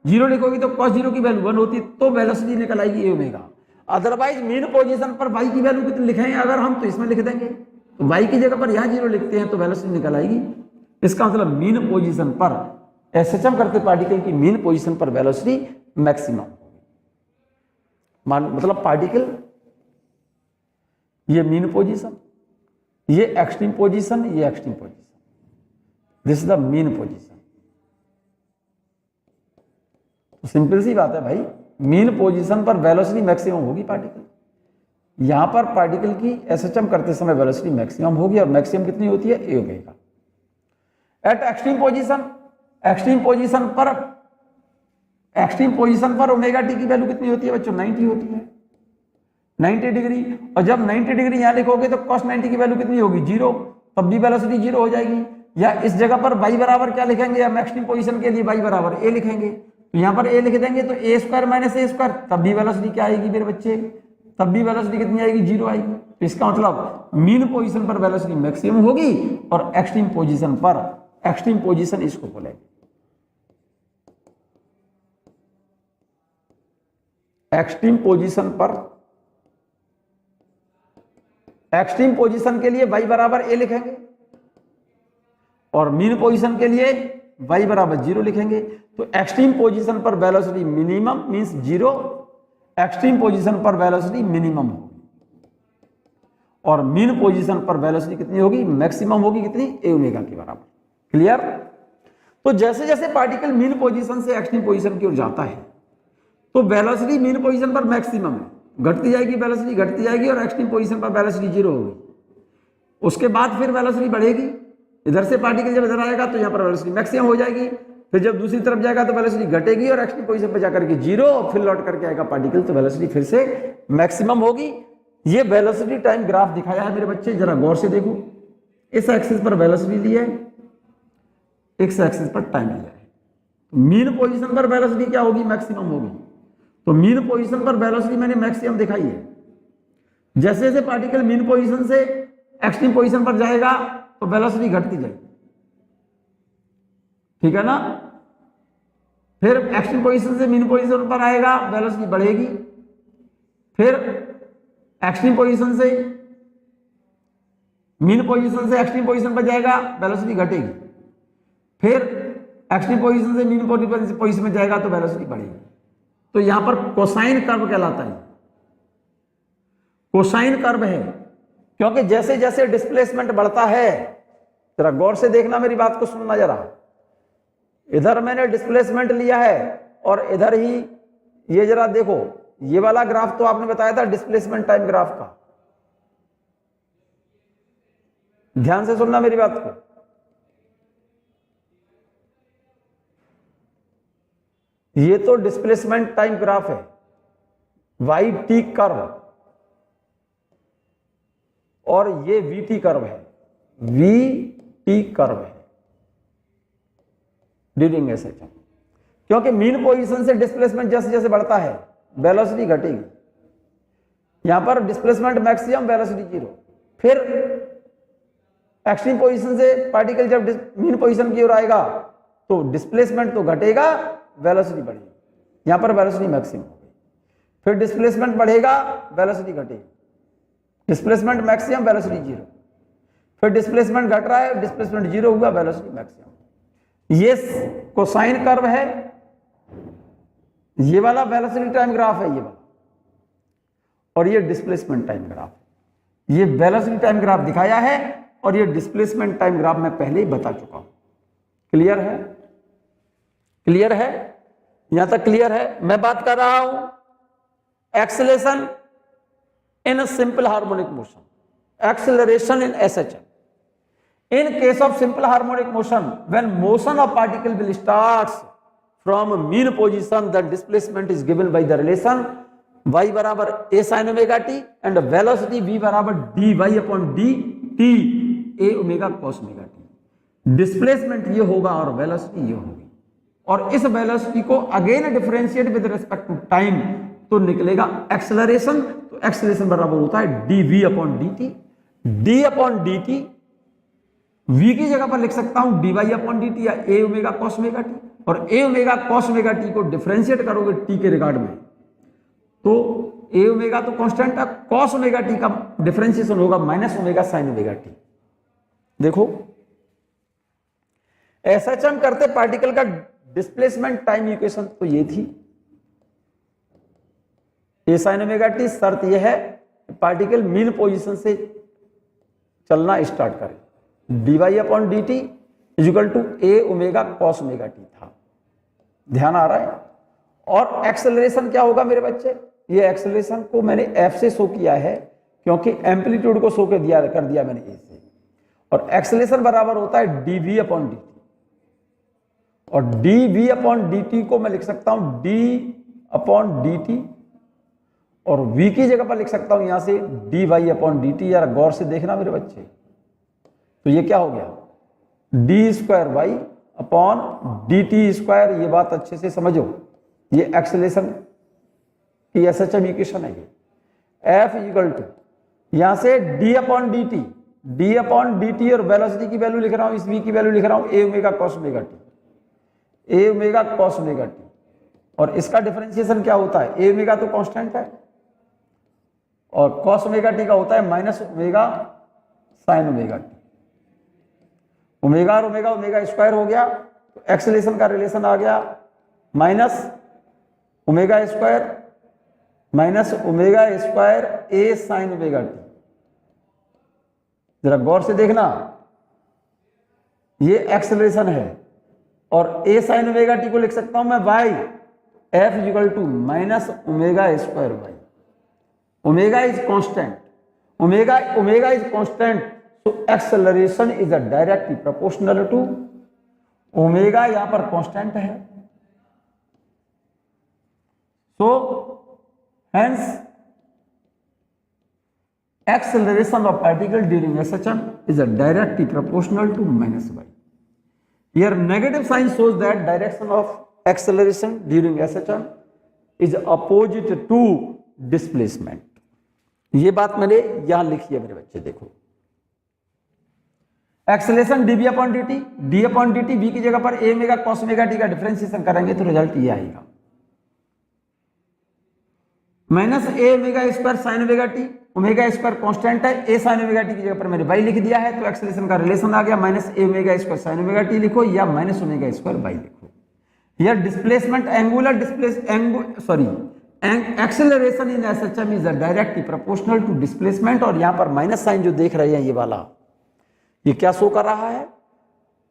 0 लिखोगे तो cos 0 की वैल्यू 1 होती, तो वेलोसिटी निकल आएगी ए ओमेगा। अदरवाइज मीन पोजीशन पर y की वैल्यू कितनी लिखेंगे अगर हम, तो इसमें लिख देंगे, तो y की जगह पर यहां 0 लिखते हैं तो वेलोसिटी निकल आएगी। इसका मतलब मीन पोजीशन पर एसएचएम करते पार्टिकल की मीन पोजीशन पर वेलोसिटी मैक्सिमम, मतलब पार्टिकल ये मीन पोजीशन, ये एक्सट्रीम पोजीशन, ये extreme position, this is the mean position. तो सिंपल सी बात है भाई, मीन पोजीशन पर वेलोसिटी मैक्सिमम होगी पार्टिकल। यहां पर पार्टिकल की एसएचएम करते समय वेलोसिटी मैक्सिमम होगी, और मैक्सिमम कितनी होती है, ए ओमेगा। एट एक्सट्रीम पोजीशन पर ओमेगा टी की वैल्यू कितनी होती है बच्चों? 90 होती है, 90 डिग्री। और जब 90 डिग्री यहां लिखोगे तो cos 90 की वैल्यू कितनी होगी? 0, तब भी वेलोसिटी 0 हो जाएगी। या इस जगह पर y बराबर क्या लिखेंगे? हम एक्सट्रीम पोजीशन के लिए y बराबर a लिखेंगे, तो यहां पर a लिख देंगे तो a square minus a square, तब भी वेलोसिटी क्या आएगी मेरे बच्चे? तब भी वेलोसिटी कितनी आएगी? 0 आएगी। तो इसका मतलब मीन पोजीशन पर वेलोसिटी मैक्सिमम होगी और एक्सट्रीम पोजीशन इसको बोलेंगे। एक्सट्रीम पोजीशन के लिए y बराबर a लिखेंगे और मीन पोजीशन के लिए y बराबर 0 लिखेंगे। तो एक्सट्रीम पोजीशन पर velocity minimum means 0, extreme position पर वेलोसिटी मिनिमम होगी और मीन पोजीशन पर वेलोसिटी कितनी होगी? मैक्सिमम होगी। कितनी? a ओमेगा के बराबर। क्लियर? तो जैसे जैसे पार्टिकल मीन पोजीशन से एक्सट्रीम पोजीशन की ओर जाता है तो वेलोसिटी मीन पोजीशन पर मैक्सिमम है, घटती जाएगी वेलोसिटी, घटती जाएगी और एक्सट्रीम पोजीशन पर वेलोसिटी 0 होगी। उसके बाद फिर वेलोसिटी बढ़ेगी, इधर से पार्टिकल जब इधर आएगा तो यहाँ पर वेलोसिटी मैक्सिमम हो जाएगी, फिर जब दूसरी तरफ जाएगा तो वेलोसिटी घटेगी और एक्सट्रीम पोजीशन पर जाकर के 0, और फिर लौट करके आएगा पार्टिकल तो वेलोसिटी फिर से मैक्सिमम होगी। ये वेलोसिटी टाइम ग्राफ दिखाया है मेरे बच्चे, जरा गौर से देखो। इस एक्सिस पर वेलोसिटी ली है, इस एक्सिस पर टाइम लिया है। मीन पोजीशन पर वेलोसिटी क्या होगी? मैक्सिमम होगी। तो मीन पोजीशन पर वेलोसिटी मैंने मैक्सिमम दिखाई है। जैसे जैसे पार्टिकल मीन पोजीशन से एक्सट्रीम पोजीशन पर जाएगा तो वेलोसिटी घटती जाएगी, ठीक है ना। फिर एक्सट्रीम पोजीशन से मीन पोजीशन पर आएगा, वेलोसिटी बढ़ेगी। फिर एक्सट्रीम पोजीशन से मीन पोजीशन से एक्सट्रीम पोजीशन पर जाएगा, वेलोसिटी घटेगी। फिर एक्सट्रीम पोजीशन से मीन पोजीशन में जाएगा तो वेलोसिटी बढ़ेगी। तो यहां पर कोसाइन कर्व कहलाता है, कोसाइन कर्व है, क्योंकि जैसे जैसे डिस्प्लेसमेंट बढ़ता है, जरा गौर से देखना, मेरी बात को सुनना जरा। इधर मैंने डिस्प्लेसमेंट लिया है और इधर ही ये जरा देखो, ये वाला ग्राफ तो आपने बताया था डिस्प्लेसमेंट टाइम ग्राफ का, ध्यान से सुनना मेरी बात को। ये तो डिस्प्लेसमेंट टाइम ग्राफ है, वाई टी कर्व, और ये वी टी कर्व है, वी टी कर्व है ड्यूरिंग एसएचएम। क्योंकि मीन पोजीशन से डिस्प्लेसमेंट जैसे जैसे बढ़ता है वेलोसिटी घटेगी। यहां पर डिस्प्लेसमेंट मैक्सिमम, वेलोसिटी 0। फिर एक्सट्रीम पोजीशन से पार्टिकल जब मीन पोजीशन की ओर आएगा तो डिस्प्लेसमेंट तो घटेगा, वेलोसिटी बढ़ेगी। यहां पर वेलोसिटी मैक्सिमम होगी। फिर डिस्प्लेसमेंट बढ़ेगा, वेलोसिटी घटेगी। Displacement maximum, velocity 0। फिर डिस्प्लेसमेंट घट रहा है, डिस्प्लेसमेंट 0 हुआ, वेलोसिटी मैक्सिमम। ये कोसाइन कर्व है, ये वाला वेलोसिटी टाइम ग्राफ है, ये वाला, और ये डिस्प्लेसमेंट टाइम ग्राफ। ये वेलोसिटी टाइम ग्राफ दिखाया है और ये डिस्प्लेसमेंट टाइम ग्राफ मैं पहले ही बता चुका हूं। क्लियर है? क्लियर है? यहां तक क्लियर है? मैं बात कर रहा हूं acceleration in simple harmonic motion, acceleration in SHM. In case of simple harmonic motion, when motion of particle will starts from mean position, the displacement is given by the relation y बराबर a sin omega t and velocity v बराबर dy upon dt a omega cos omega t। Displacement ये होगा और velocity ये होगी, और इस velocity को again differentiate with respect to time तो निकलेगा एक्सेलरेशन। तो एक्सेलरेशन बराबर होता है dv upon dt, d upon dt v की जगह पर लिख सकता हूं dy अपॉन dt या a omega cos omega t, और a omega cos omega t को डिफरेंशिएट करोगे t के रिगार्ड में तो a ओमेगा तो कांस्टेंट है, cos ओमेगा t का डिफरेंशिएशन होगा minus omega sin omega t। देखो एसएचएम करते पार्टिकल का डिस्प्लेसमेंट टाइम इक्वेशन तो ये थी, a sin ओमेगा t। शर्त यह है पार्टिकल मीन पोजीशन से चलना स्टार्ट करे, dy upon dt equal to a omega cos omega t था। ध्यान आ रहा है? और एक्सेलरेशन क्या होगा मेरे बच्चे? ये एक्सेलरेशन को मैंने f से शो किया है क्योंकि एम्पलीट्यूड को शो कर दिया मैंने a से, और एक्सेलरेशन बराबर होता है dv अपॉन dt। और D V upon D T को मैं लिख सकता हूं डी अपॉन डी टी, और v की जगह पर लिख सकता हूं यहां से D Y upon D T. यार गौर से देखना मेरे बच्चे, तो ये क्या हो गया D square Y upon D T square. ये बात अच्छे से समझो, ये एक्सेलेरेशन की एसएचएम इक्वेशन है ये। एफ इक्वल टू यहां से D upon D T, D upon D T और वेलोसिटी की वैल्यू लिख रहा हूं, इस v की वैल्यू लिख रहा हूं ए ओमेगा कॉस ओमेगा टी, ए ओमेगा कॉस ओमेगा टी। और इसका डिफरेंशिएशन क्या होता है, ए ओमेगा तो कांस्टेंट है और कॉस ओमेगा टी का होता है minus omega sine omega T. Omega और ओमेगा ओमेगा स्क्वायर हो गया, तो एक्सेलेरेशन का रिलेशन आ गया minus omega square minus omega square A sine omega T. जरा गौर से देखना, ये एक्सेलरेशन है और ए साइन ओमेगा टी को लिख सकता हूं मैं Y, F equal to minus omega square Y. Omega is constant, omega is constant, so acceleration is a directly proportional to omega, यहां पर कांस्टेंट है, so hence acceleration of particle during SHM is a directly proportional to minus y. Here negative sign shows that direction of acceleration during SHM is opposite to displacement. ये बात मैंने यहां लिखी है मेरे बच्चे, देखो acceleration DV upon D T, D upon D T V की जगह पर A omega cos omega T का डिफरेंशिएशन करेंगे तो रिजल्ट ये आएगा minus A omega square sine omega T. Omega square constant है, ए साइन ओमेगा टी की जगह पर मैंने वाई लिख दिया है, तो एक्सेलेरेशन का रिलेशन आ गया minus A omega square sine omega T लिखो या माइनस ओमेगा स्क्वायर वाई लिखो। यह displacement angular acceleration in SHM is directly proportional to displacement. और यहां पर माइनस साइन जो देख रहे हैं ये वाला, ये क्या शो कर रहा है,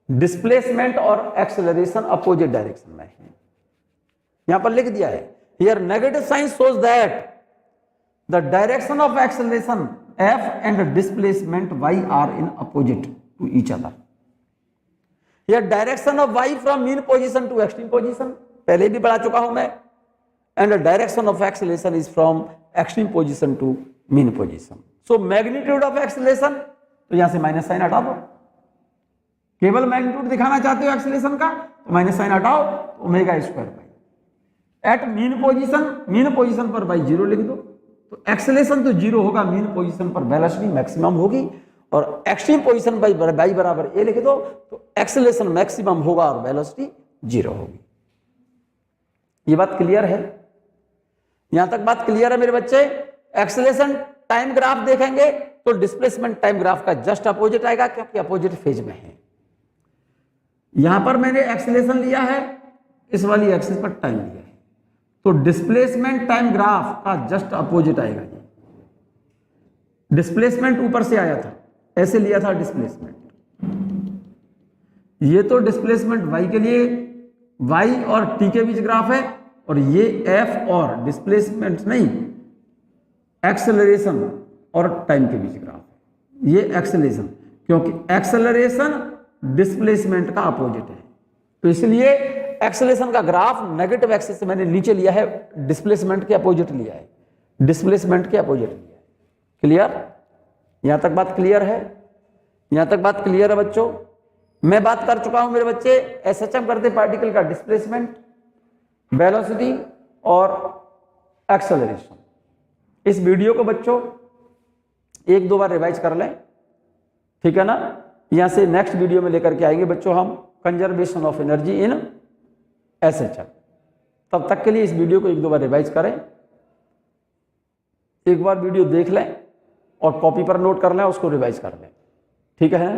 डिस्प्लेसमेंट और एक्सेलरेशन अपोजिट डायरेक्शन में है, यहां पर लिख दिया है। Here negative sign shows that the direction of acceleration F and displacement Y are in opposite to each other. Here direction of Y from mean position to extreme position, पहले भी बढ़ा चुका हूं मैं, and the direction of acceleration is from extreme position to mean position. So magnitude of acceleration, तो यहां से minus sign हटा दो, केवल मैग्नीट्यूड दिखाना चाहते हो एक्सेलरेशन का तो माइनस साइन हटाओ, तो omega square Y at mean position पर बाई जीरो लिख दो, तो एक्सेलरेशन तो जीरो होगा, मीन पोजीशन पर वेलोसिटी मैक्सिमम होगी, और एक्सट्रीम पोजीशन बाई बराबर ए लिख दो, तो एक्सेलरेशन मैक्सिमम होगा और वेलोसिटी जीरो होगी। ये बात क्लियर है, यहां तक बात क्लियर है मेरे बच्चे। एक्सेलरेशन टाइम ग्राफ देखेंगे तो डिस्प्लेसमेंट टाइम ग्राफ का जस्ट अपोजिट आएगा, क्योंकि अपोजिट फेज में है। यहां पर मैंने एक्सेलरेशन लिया है, इस वाली एक्सिस पर टाइम लिया है, तो डिस्प्लेसमेंट टाइम ग्राफ का जस्ट अपोजिट आएगा। ये डिस्प्लेसमेंट ऊपर से आया था, ऐसे लिया था डिस्प्लेसमेंट, ये तो डिस्प्लेसमेंट y के लिए y और t के बीच ग्राफ है, और ये f और डिस्प्लेसमेंट नहीं एक्सेलरेशन और टाइम के बीच ग्राफ, ये एक्सेलरेशन, क्योंकि एक्सेलरेशन डिस्प्लेसमेंट का अपोजिट है, तो इसलिए एक्सेलरेशन का ग्राफ नेगेटिव एक्सिस से मैंने नीचे लिया है, डिस्प्लेसमेंट के अपोजिट लिया है, डिस्प्लेसमेंट के अपोजिट लिया है। क्लियर, यहां तक बात क्लियर है, यहां तक बात क्लियर है बच्चों। मैं बात कर चुका हूं मेरे बच्चे एसएचएम करते पार्टिकल का डिस्प्लेसमेंट, वेलोसिटी और एक्सेलरेशन। इस वीडियो को बच्चों एक दो बार रिवाइज कर लें, ठीक है ना। यहां से नेक्स्ट वीडियो में लेकर के आएंगे बच्चों हम conservation of energy in SHM. तब तक के लिए इस वीडियो को एक दो बार रिवाइज करें, एक बार वीडियो देख लें और कॉपी पर नोट कर लें, उसको रिवाइज कर लें, ठीक है।